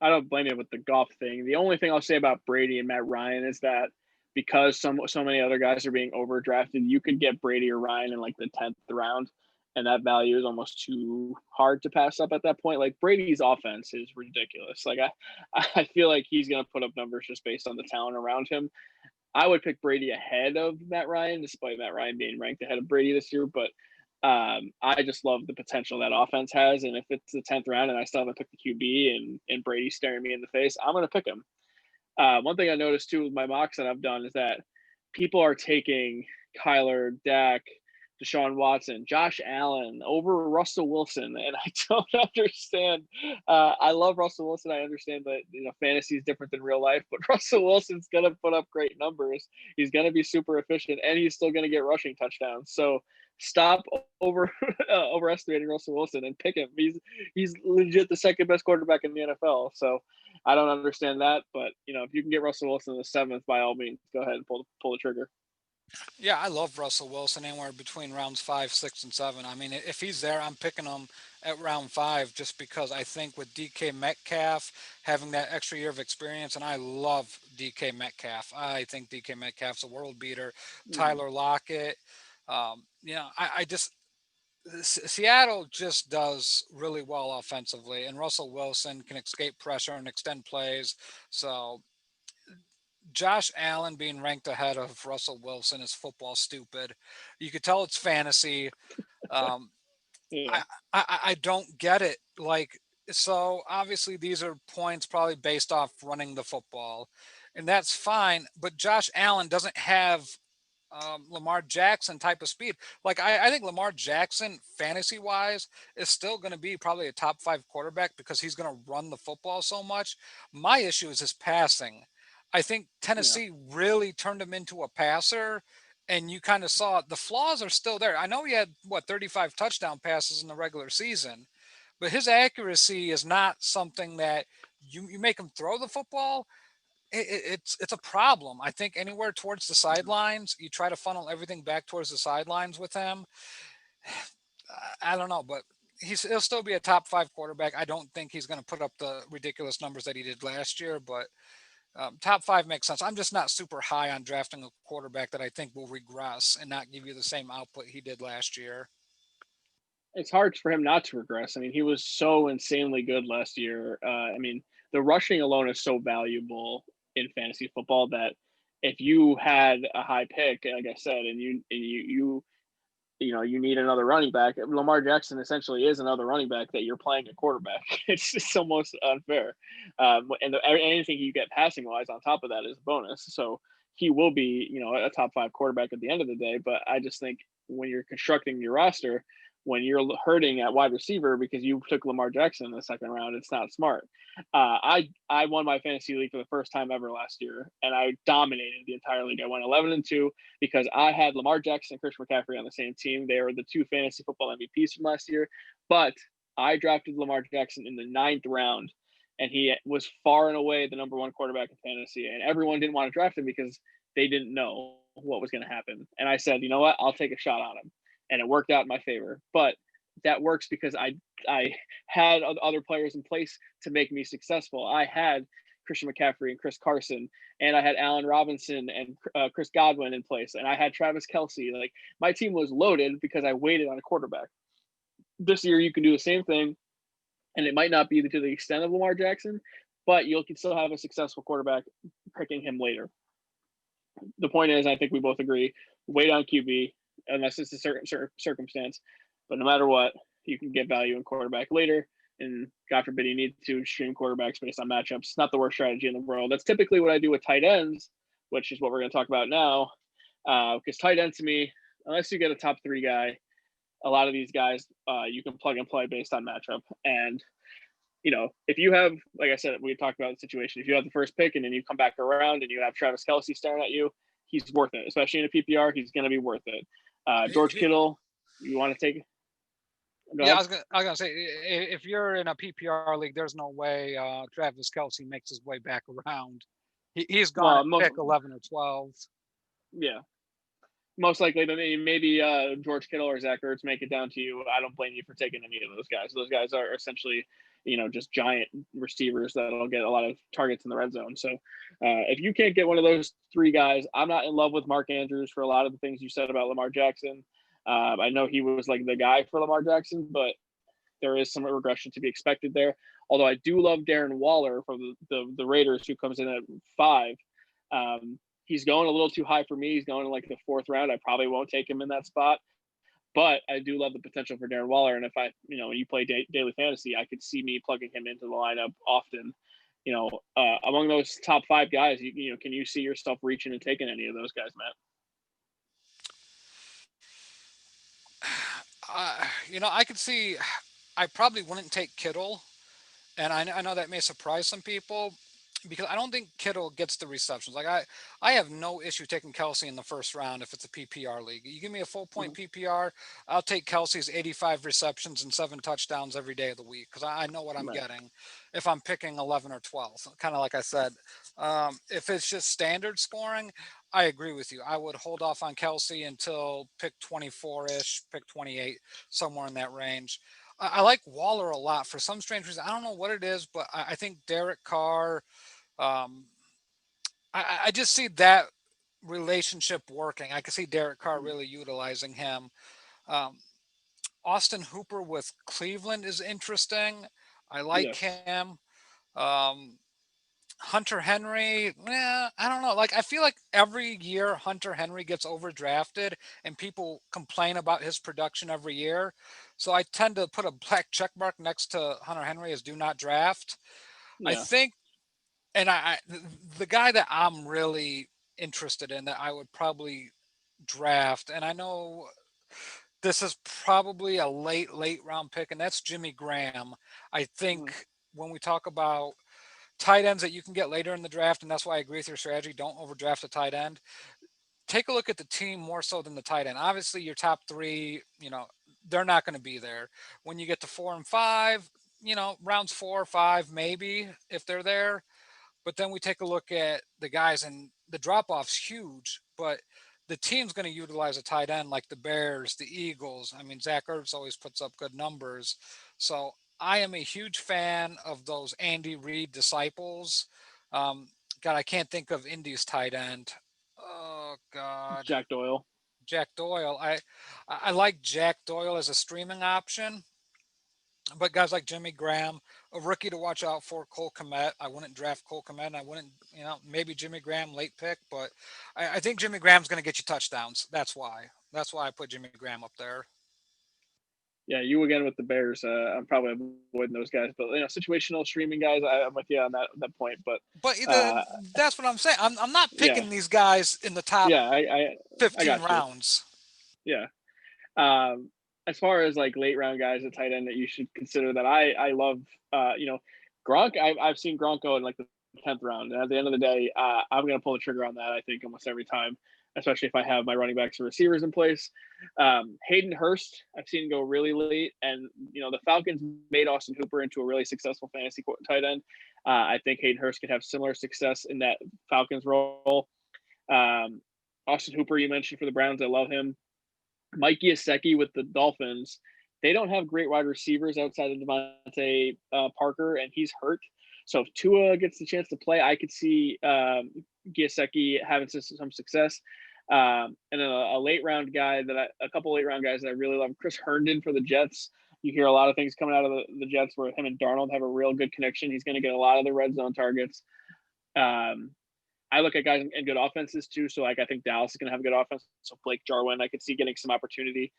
S2: I don't blame you with the golf thing. The only thing I'll say about Brady and Matt Ryan is that because so many other guys are being overdrafted, you could get Brady or Ryan in like the 10th round, and that value is almost too hard to pass up at that point. Like Brady's offense is ridiculous. Like I feel like he's gonna put up numbers just based on the talent around him. I would pick Brady ahead of Matt Ryan, despite Matt Ryan being ranked ahead of Brady this year. But I just love the potential that offense has. And if it's the 10th round and I still haven't picked the QB and Brady staring me in the face, I'm going to pick him. One thing I noticed too with my mocks that I've done is that people are taking Kyler, Dak, Deshaun Watson, Josh Allen over Russell Wilson, and I don't understand. I love Russell Wilson. I understand that fantasy is different than real life, but Russell Wilson's gonna put up great numbers. He's gonna be super efficient, and he's still gonna get rushing touchdowns. So stop over overestimating Russell Wilson and pick him. He's legit the second best quarterback in the NFL. So I don't understand that, but if you can get Russell Wilson in the 7th, by all means, go ahead and pull the trigger.
S1: Yeah, I love Russell Wilson anywhere between rounds 5, 6, and 7. I mean, if he's there, I'm picking him at round 5 just because I think with DK Metcalf having that extra year of experience, and I love DK Metcalf. I think DK Metcalf's a world beater.
S2: Mhm.
S1: Tyler Lockett. I just Seattle just does really well offensively, and Russell Wilson can escape pressure and extend plays. So Josh Allen being ranked ahead of Russell Wilson is football stupid. You could tell it's fantasy. Um,
S2: Yeah,
S1: I, I don't get it. Like, so obviously these are points probably based off running the football, and that's fine. But Josh Allen doesn't have Lamar Jackson type of speed. Like I think Lamar Jackson, fantasy wise, is still going to be probably a top 5 quarterback because he's going to run the football so much. My issue is his passing. I think
S2: yeah.
S1: Tennessee really turned him into a passer, and you kind of saw the flaws are still there. I know he had 35 touchdown passes in the regular season, but his accuracy is not something that you make him throw the football. It's a problem. I think anywhere towards the sidelines, you try to funnel everything back towards the sidelines with him. I don't know, but he'll still be a top 5 quarterback. I don't think he's going to put up the ridiculous numbers that he did last year, but top 5 makes sense. I'm just not super high on drafting a quarterback that I think will regress and not give you the same output he did last year.
S2: It's hard for him not to regress. I mean, he was so insanely good last year. I mean, the rushing alone is so valuable in fantasy football that if you had a high pick, like I said, and you need another running back. Lamar Jackson essentially is another running back that you're playing a quarterback. It's just almost unfair. Anything you get passing wise on top of that is a bonus. So he will be, a top 5 quarterback at the end of the day. But I just think when you're constructing your roster, when you're hurting at wide receiver because you took Lamar Jackson in the second round, it's not smart. I won my fantasy league for the first time ever last year, and I dominated the entire league. I went 11-2 because I had Lamar Jackson and Chris McCaffrey on the same team. They were the 2 fantasy football MVPs from last year, but I drafted Lamar Jackson in the 9th round, and he was far and away the number 1 quarterback in fantasy, and everyone didn't want to draft him because they didn't know what was going to happen. And I said, you know what? I'll take a shot on him, and it worked out in my favor. But that works because I had other players in place to make me successful. I had Christian McCaffrey and Chris Carson, and I had Allen Robinson and Chris Godwin in place, and I had Travis Kelce. Like, my team was loaded because I waited on a quarterback. This year, you can do the same thing, and it might not be to the extent of Lamar Jackson, but you can still have a successful quarterback picking him later. The point is, I think we both agree, wait on QB unless it's a certain circumstance. But no matter what, you can get value in quarterback later. And God forbid you need to stream quarterbacks based on matchups. It's not the worst strategy in the world. That's typically what I do with tight ends, which is what we're going to talk about now. Because tight end to me, unless you get a top 3 guy, a lot of these guys you can plug and play based on matchup. And if you have, like I said, we talked about the situation. If you have the first pick and then you come back around and you have Travis Kelce staring at you, he's worth it. Especially in a PPR, he's going to be worth it. George Kittle, you want to take?
S1: Yeah, I was gonna say, if you're in a PPR league, there's no way Travis Kelce makes his way back around. He's gone at pick 11 or 12.
S2: Yeah, most likely. Maybe George Kittle or Zach Ertz make it down to you. I don't blame you for taking any of those guys. Those guys are essentially, just giant receivers that'll get a lot of targets in the red zone. So if you can't get one of those 3 guys, I'm not in love with Mark Andrews for a lot of the things you said about Lamar Jackson. I know he was like the guy for Lamar Jackson, but there is some regression to be expected there. Although I do love Darren Waller from the Raiders, who comes in at 5. He's going a little too high for me. He's going in like the 4th round. I probably won't take him in that spot. But I do love the potential for Darren Waller. And if when you play daily fantasy, I could see me plugging him into the lineup often. Among those top 5 guys, can you see yourself reaching and taking any of those guys, Matt?
S1: I could see. I probably wouldn't take Kittle, and I know that may surprise some people because I don't think Kittle gets the receptions. Like I have no issue taking Kelce in the first round if it's a PPR league. You give me a full point PPR, I'll take Kelce's 85 receptions and 7 touchdowns every day of the week because I know what I'm getting if I'm picking 11 or 12. Kind of like I said, if it's just standard scoring, I agree with you. I would hold off on Kelce until pick 24-ish, pick 28, somewhere in that range. I like Waller a lot for some strange reason. I don't know what it is, but I think Derek Carr. I just see that relationship working. I can see Derek Carr really utilizing him. Um, Austin Hooper with Cleveland is interesting. I like him. Um, Hunter Henry, I don't know. Like, I feel like every year Hunter Henry gets overdrafted and people complain about his production every year. So I tend to put a black check mark next to Hunter Henry as do not draft. I
S2: Yeah.
S1: think, and the guy that I'm really interested in that I would probably draft, and I know this is probably a late round pick, and that's Jimmy Graham. I think when we talk about tight ends that you can get later in the draft, and that's why I agree with your strategy. Don't overdraft a tight end. take a look at the team more so than the tight end. Obviously, your top three, they're not going to be there. When you get to 4 and 5, rounds 4 or 5, maybe if they're there. But then we take a look at the guys, and the drop off's huge. But the team's going to utilize a tight end like the Bears, the Eagles. I mean, Zach Ertz always puts up good numbers. So I am a huge fan of those Andy Reid disciples. Um, God, I can't think of Indy's tight end. Oh God,
S2: Jack Doyle.
S1: Jack Doyle. I like Jack Doyle as a streaming option, but guys like Jimmy Graham, a rookie to watch out for, Cole Kmet. I wouldn't draft Cole Kmet. And I wouldn't, maybe Jimmy Graham late pick, but I think Jimmy Graham's going to get you touchdowns. That's why. That's why I put Jimmy Graham up there.
S2: Yeah, you again with the Bears. I'm probably avoiding those guys, but situational streaming guys, I'm with you on that point. But
S1: But
S2: uh,
S1: that's what I'm saying. I'm not
S2: yeah,
S1: picking these guys in the top
S2: yeah, I
S1: 15
S2: got you.
S1: rounds.
S2: Yeah. As far as like late round guys at tight end that you should consider that I love, Gronk. I've seen Gronk go in like the 10th round, and at the end of the day, I'm gonna pull the trigger on that. I think almost every time, especially if I have my running backs and receivers in place. Hayden Hurst, I've seen go really late, and the Falcons made Austin Hooper into a really successful fantasy tight end. I think Hayden Hurst could have similar success in that Falcons role. Um, Austin Hooper, you mentioned for the Browns, I love him. Mike Gesicki with the Dolphins, they don't have great wide receivers outside of Devontae Parker, and he's hurt. So if Tua gets the chance to play, I could see Gesicki having some success. And then a late round guy a couple late round guys that I really love, Chris Herndon for the Jets. You hear a lot of things coming out of the Jets where him and Darnold have a real good connection. He's going to get a lot of the red zone targets. I look at guys in good offenses too. So like I think Dallas is going to have a good offense. So Blake Jarwin, I could see getting some opportunity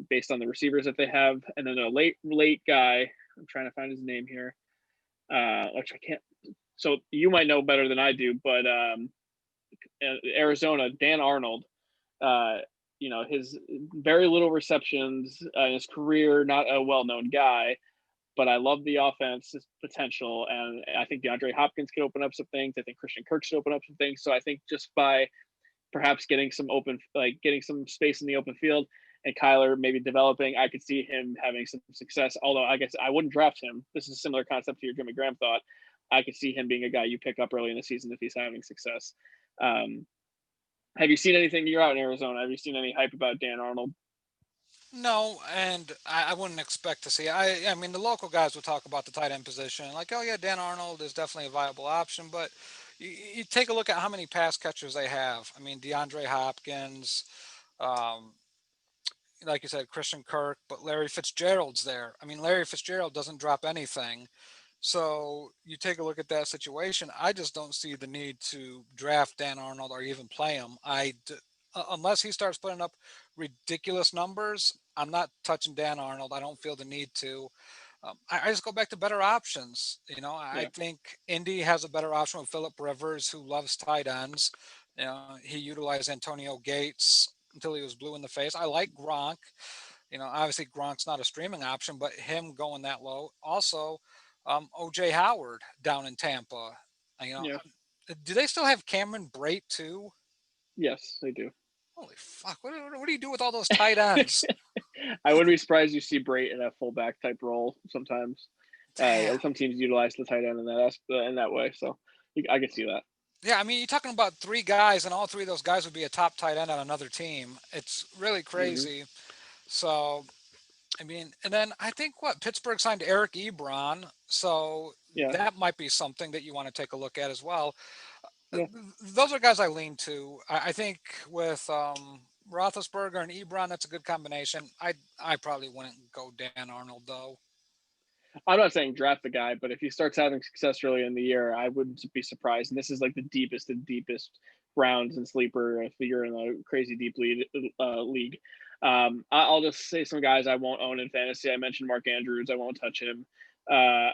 S2: based on the receivers that they have. And then a late guy, I'm trying to find his name here, which I can't. So you might know better than I do, but Arizona, Dan Arnold. His very little receptions in his career, not a well-known guy, but I love the offense's potential, and I think DeAndre Hopkins could open up some things. I think Christian Kirk should open up some things. So I think just by perhaps getting some space in the open field and Kyler maybe developing, I could see him having some success. Although I guess I wouldn't draft him. This is a similar concept to your Jimmy Graham thought. I could see him being a guy you pick up early in the season if he's having success. Have you seen anything? You're out in Arizona. Have you seen any hype about Dan Arnold?
S1: No, and I wouldn't expect to see. I mean, the local guys will talk about the tight end position, like, oh yeah, Dan Arnold is definitely a viable option. But you take a look at how many pass catchers they have. I mean, DeAndre Hopkins, um, like you said, Christian Kirk, but Larry Fitzgerald's there. I mean, Larry Fitzgerald doesn't drop anything. So you take a look at that situation. I just don't see the need to draft Dan Arnold or even play him. Unless he starts putting up ridiculous numbers, I'm not touching Dan Arnold. I don't feel the need to. I just go back to better options. I
S2: Yeah,
S1: think Indy has a better option with Philip Rivers, who loves tight ends. He utilized Antonio Gates until he was blue in the face. I like Gronk. Obviously Gronk's not a streaming option, but him going that low. Also, OJ Howard down in Tampa. You know,
S2: yeah,
S1: do they still have Cameron Brate too?
S2: yes, they do.
S1: Holy fuck! What do you do with all those tight ends?
S2: I wouldn't be surprised you see Brait in a fullback type role sometimes.
S1: Damn.
S2: Some teams utilize the tight end in that way, so I could see that.
S1: Yeah, I mean, you're talking about three guys, and all three of those guys would be a top tight end on another team. It's really
S2: Hmm.
S1: crazy. So, I mean, and then I think Pittsburgh signed Eric Ebron, so
S2: Yeah,
S1: that might be something that you want to take a look at as well.
S2: yeah.
S1: Those are guys I lean to. I think with Roethlisberger and Ebron, that's a good combination. I probably wouldn't go Dan Arnold though.
S2: I'm not saying draft the guy, but if he starts having success early in the year, I wouldn't be surprised. And this is like the deepest and deepest Browns and sleeper if you're in a crazy deep league. I'll just say some guys I won't own in fantasy. I mentioned Mark Andrews. I won't touch him. Uh,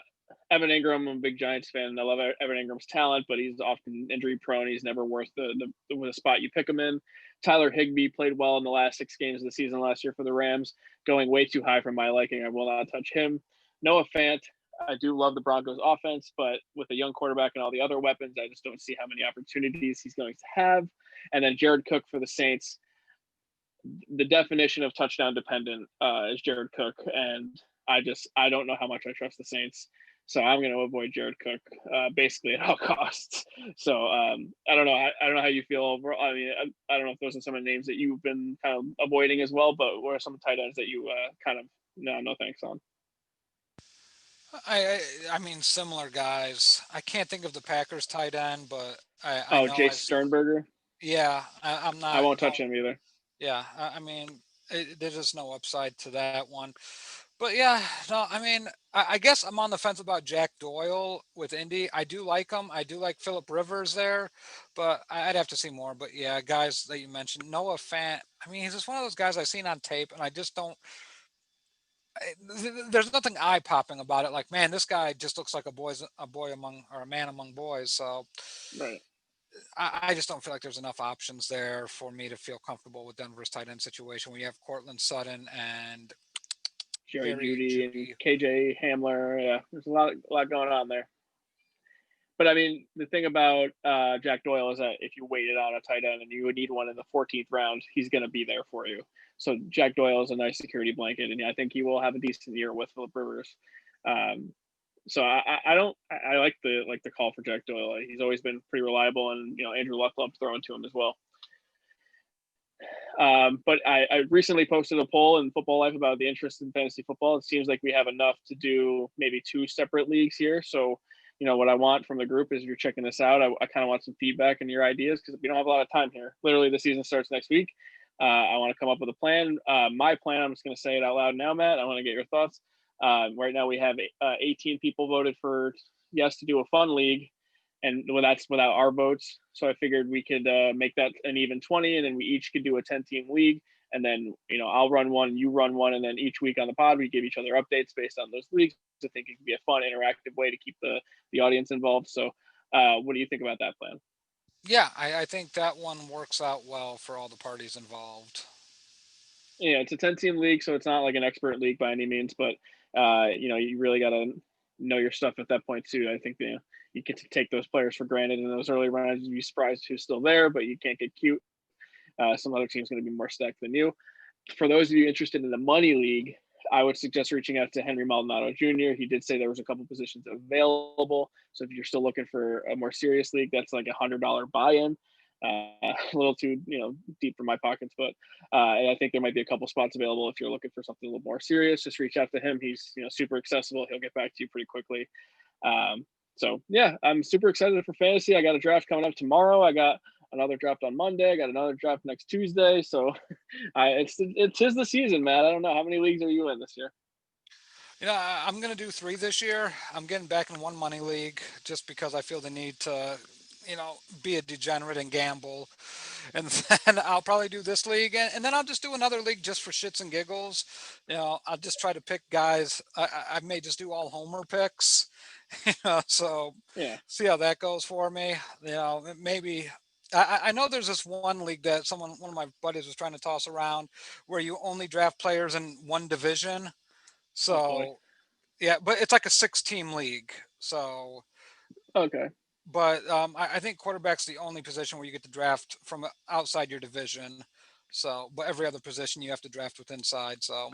S2: Evan Ingram, I'm a big Giants fan. I love Evan Ingram's talent, but he's often injury prone. He's never worth the spot you pick him in. Tyler Higbee played well in the last 6 games of the season last year for the Rams, going way too high for my liking. I will not touch him. Noah Fant, I do love the Broncos offense, but with a young quarterback and all the other weapons, I just don't see how many opportunities he's going to have. And then Jared Cook for the Saints, the definition of touchdown dependent is Jared Cook, and I don't know how much I trust the Saints, so I'm going to avoid Jared Cook basically at all costs. So I don't know. I don't know how you feel overall. I mean, I don't know if those are some of the names that you've been kind of avoiding as well, but what are some tight ends that you kind of no thanks on?
S1: I mean, similar guys. I can't think of the Packers tight end, but I
S2: Oh,
S1: know
S2: Jace
S1: I've
S2: Sternberger.
S1: yeah. I'm
S2: I
S1: not
S2: won't touch
S1: no
S2: him either.
S1: yeah. I mean, there's just no upside to that one. But yeah, no, I mean, I guess I'm on the fence about Jack Doyle with Indy. I do like him. I do like Philip Rivers there, but I'd have to see more. But yeah, guys that you mentioned, Noah Fant. I mean, he's just one of those guys I've seen on tape, and I just don't. There's nothing eye popping about it. Like, man, this guy just looks like a boy among or a man among boys. So
S2: Right.
S1: I just don't feel like there's enough options there for me to feel comfortable with Denver's tight end situation when you have Cortland Sutton and
S2: Jerry
S1: Jerry
S2: Judy and
S1: Judy.
S2: KJ Hamler. Yeah, there's a lot going on there. But I mean, the thing about Jack Doyle is that if you waited on a tight end and you would need one in the 14th round, he's going to be there for you. So Jack Doyle is a nice security blanket, and I think he will have a decent year with Philip Rivers. Um, so I don't I like the call for Jack Doyle. He's always been pretty reliable, and Andrew Luck loves throwing to him as well. But I recently posted a poll in Football Life about the interest in fantasy football. It seems like we have enough to do maybe two separate leagues here. So, what I want from the group is if you're checking this out, I kind of want some feedback and your ideas because we don't have a lot of time here. Literally, the season starts next week. I want to come up with a plan. My plan, I'm just going to say it out loud now, Matt. I want to get your thoughts. Right now, we have 18 people voted for yes to do a fun league, and that's without our votes. So I figured we could make that an even 20, and then we each could do a 10-team league. And then I'll run one, you run one, and then each week on the pod we give each other updates based on those leagues. I think it could be a fun, interactive way to keep the audience involved. So, what do you think about that plan?
S1: Yeah, I think that one works out well for all the parties involved.
S2: Yeah, it's a 10-team league, so it's not like an expert league by any means, but you really got to know your stuff at that point too. I think you get to take those players for granted in those early rounds. You'd be surprised who's still there, but you can't get cute. Some other team's going to be more stacked than you. For those of you interested in the money league, I would suggest reaching out to Henry Maldonado Jr. He did say there was a couple positions available. So if you're still looking for a more serious league, that's like $100 buy-in. A little too deep for my pockets, but and I think there might be a couple spots available if you're looking for something a little more serious. Just reach out to him. He's super accessible. He'll get back to you pretty quickly. So yeah, I'm super excited for fantasy. I got a draft coming up tomorrow. I got another draft on Monday. I got another draft next Tuesday. So it's the season, man. I don't know how many leagues are you in this year.
S1: I'm going to do 3 this year. I'm getting back in one money league just because I feel the need to, be a degenerate and gamble. And then I'll probably do this league, and then I'll just do another league just for shits and giggles. I'll just try to pick guys. I may just do all homer picks, so
S2: Yeah.
S1: see how that goes for me. Maybe I know there's this one league that one of my buddies was trying to toss around where you only draft players in one division.
S2: Oh boy.
S1: So yeah, but it's like a 6-team league. So,
S2: Okay.
S1: but I think quarterback's the only position where you get to draft from outside your division. So, but every other position you have to draft with inside. So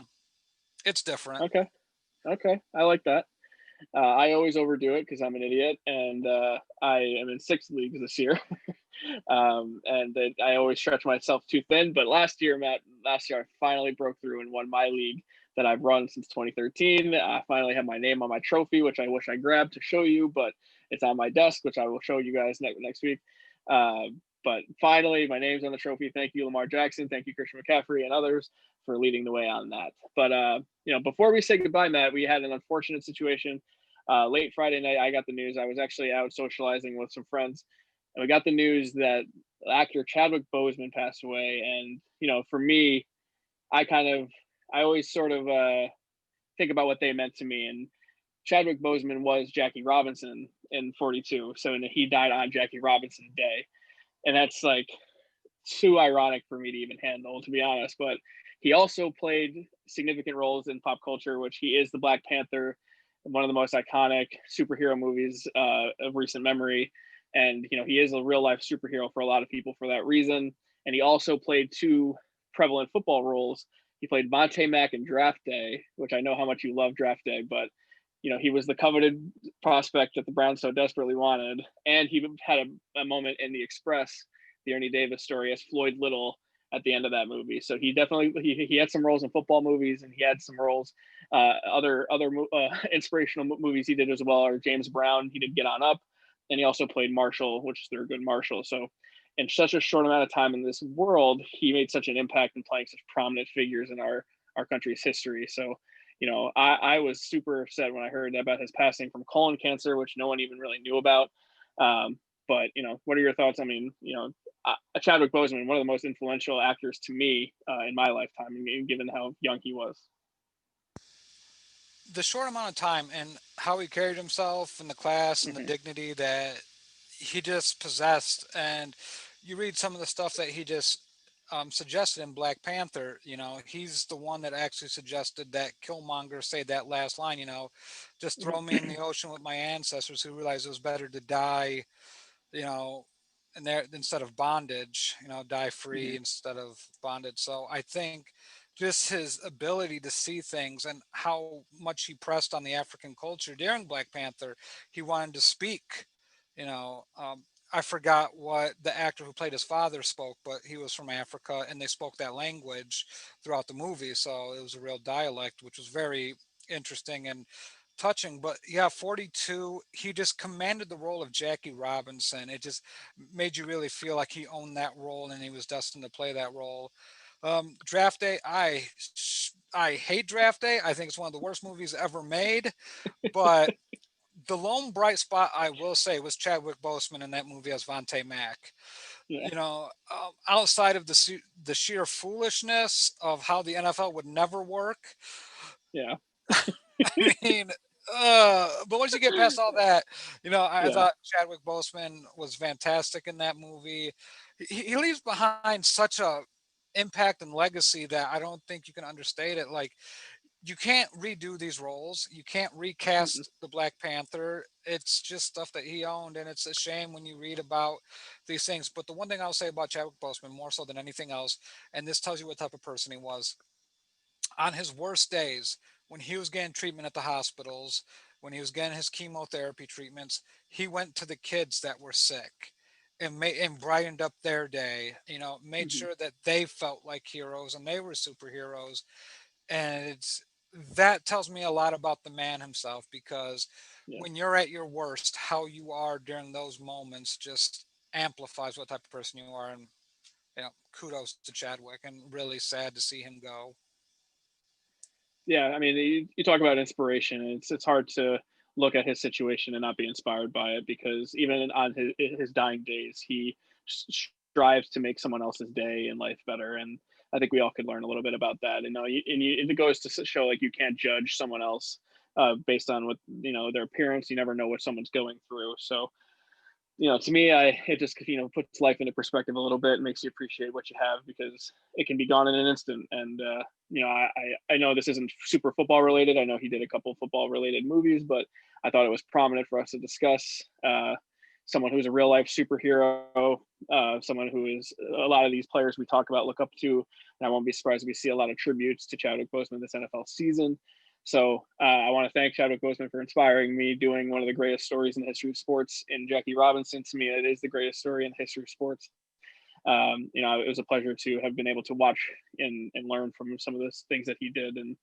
S1: it's different.
S2: Okay. Okay. I like that. I always overdo it because I'm an idiot, and I am in 6 leagues this year. And I always stretch myself too thin. But last year I finally broke through and won my league that I've run since 2013. I finally have my name on my trophy, which I wish I grabbed to show you, but it's on my desk, which I will show you guys next week. But finally, my name's on the trophy. Thank you, Lamar Jackson. Thank you, Christian McCaffrey, and others for leading the way on that. But before we say goodbye, Matt, we had an unfortunate situation. Late Friday night, I got the news. I was actually out socializing with some friends, and we got the news that actor Chadwick Boseman passed away. And for me, I always sort of think about what they meant to me. And Chadwick Boseman was Jackie Robinson in 42, so he died on Jackie Robinson Day, and that's like too ironic for me to even handle, to be honest. But he also played significant roles in pop culture, which he is the Black Panther. one of the most iconic superhero movies of recent memory. And he is a real life superhero for a lot of people for that reason. And he also played two prevalent football roles. He played Vontae Mack in Draft Day, which I know how much you love Draft Day, but he was the coveted prospect that the Browns so desperately wanted. And he had a moment in The Express, the Ernie Davis story, as Floyd Little at the end of that movie. So he definitely he had some roles in football movies, and he had some roles other inspirational movies he did as well. Or James Brown, he did Get On Up, and he also played Marshall, which is Thurgood Marshall. So in such a short amount of time in this world, he made such an impact in playing such prominent figures in our country's history. So I was super upset when I heard about his passing from colon cancer, which no one even really knew about. But what are your thoughts? I mean, Chadwick Boseman, one of the most influential actors to me in my lifetime, given how young he was.
S1: The short amount of time and how he carried himself in the class and the
S2: Mm-hmm.
S1: dignity that he just possessed. And you read some of the stuff that he just suggested in Black Panther. He's the one that actually suggested that Killmonger say that last line. Just throw me in the ocean with my ancestors who realized it was better to die. You know, and there instead of bondage. Die free
S2: Mm-hmm.
S1: instead of bondage. So I think just his ability to see things and how much he pressed on the African culture during Black Panther. He wanted to speak. You know, um, I forgot what the actor who played his father spoke, but he was from Africa, and they spoke that language throughout the movie. So it was a real dialect, which was very interesting and touching. But yeah, 42, he just commanded the role of Jackie Robinson. It just made you really feel like he owned that role and he was destined to play that role. Draft Day, I hate Draft Day. I think it's one of the worst movies ever made. But the lone bright spot I will say was Chadwick Boseman in that movie as Vontae Mack.
S2: Yeah.
S1: Outside of the sheer foolishness of how the NFL would never work,
S2: Yeah.
S1: I mean, but once you get past all that, I
S2: Yeah.
S1: thought Chadwick Boseman was fantastic in that movie. He leaves behind such a impact and legacy that I don't think you can understate it. Like, you can't redo these roles. You can't
S2: Mm-mm.
S1: recast the Black Panther. It's just stuff that he owned, and it's a shame when you read about these things. But the one thing I'll say about Chadwick Boseman, more so than anything else, and this tells you what type of person he was, on his worst days, when he was getting treatment at the hospitals, when he was getting his chemotherapy treatments, he went to the kids that were sick and brightened up their day. Made
S2: Mm-hmm.
S1: sure that they felt like heroes and they were superheroes. And that tells me a lot about the man himself, because
S2: Yeah.
S1: when you're at your worst, how you are during those moments just amplifies what type of person you are. And kudos to Chadwick, and really sad to see him go.
S2: Yeah, I mean, you talk about inspiration. It's hard to look at his situation and not be inspired by it, because even on his dying days, he strives to make someone else's day and life better. And I think we all could learn a little bit about that. And it goes to show, like, you can't judge someone else based on what their appearance. You never know what someone's going through. So to me, it just puts life into perspective a little bit, makes you appreciate what you have, because it can be gone in an instant. And I know this isn't super football related. I know he did a couple football related movies, but I thought it was prominent for us to discuss. Someone who's a real life superhero, someone who is a lot of these players we talk about look up to, and I won't be surprised if we see a lot of tributes to Chadwick Boseman this NFL season. So I want to thank Chadwick Boseman for inspiring me, doing one of the greatest stories in the history of sports in Jackie Robinson. To me, it is the greatest story in the history of sports. It was a pleasure to have been able to watch and learn from some of the things that he did. And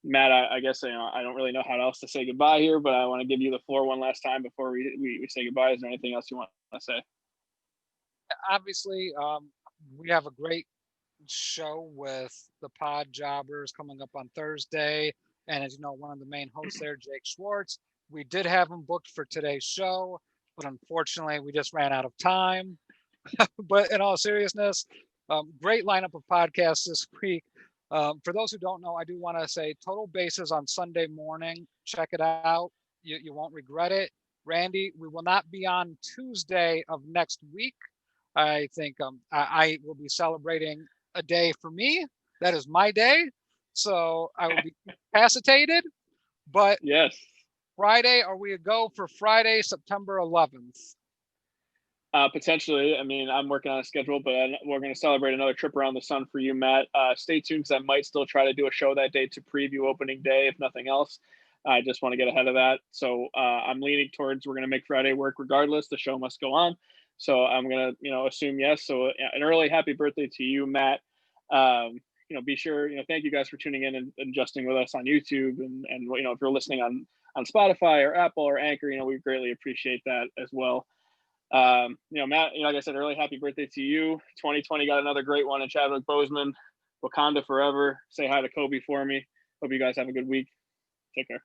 S2: Matt, I guess I don't really know how else to say goodbye here, but I want to give you the floor one last time before we say goodbye. Is there anything else you want to say?
S1: Obviously, we have a great show with the Pod Jobbers coming up on Thursday. And as you know, one of the main hosts there, Jake Schwartz, we did have him booked for today's show, but unfortunately, we just ran out of time. But in all seriousness, great lineup of podcasts this week. For those who don't know, I do want to say Total Bases on Sunday morning. Check it out. You won't regret it. Randy, we will not be on Tuesday of next week. I think I will be celebrating a day for me. That is my day. So I will be incapacitated. But
S2: Yes.
S1: Friday, are we a go for Friday, September 11th?
S2: Potentially. I mean, I'm working on a schedule, but we're going to celebrate another trip around the sun for you, Matt. Stay tuned because I might still try to do a show that day to preview opening day, if nothing else. I just want to get ahead of that. So I'm leaning towards we're going to make Friday work regardless. The show must go on. So I'm going to, assume yes. So an early happy birthday to you, Matt. Be sure, thank you guys for tuning in and adjusting with us on YouTube. And if you're listening on Spotify or Apple or Anchor, we greatly appreciate that as well. Matt, like I said, early happy birthday to you. 2020 got another great one in Chadwick Boseman. Wakanda forever. Say hi to Kobe for me. Hope you guys have a good week. Take care.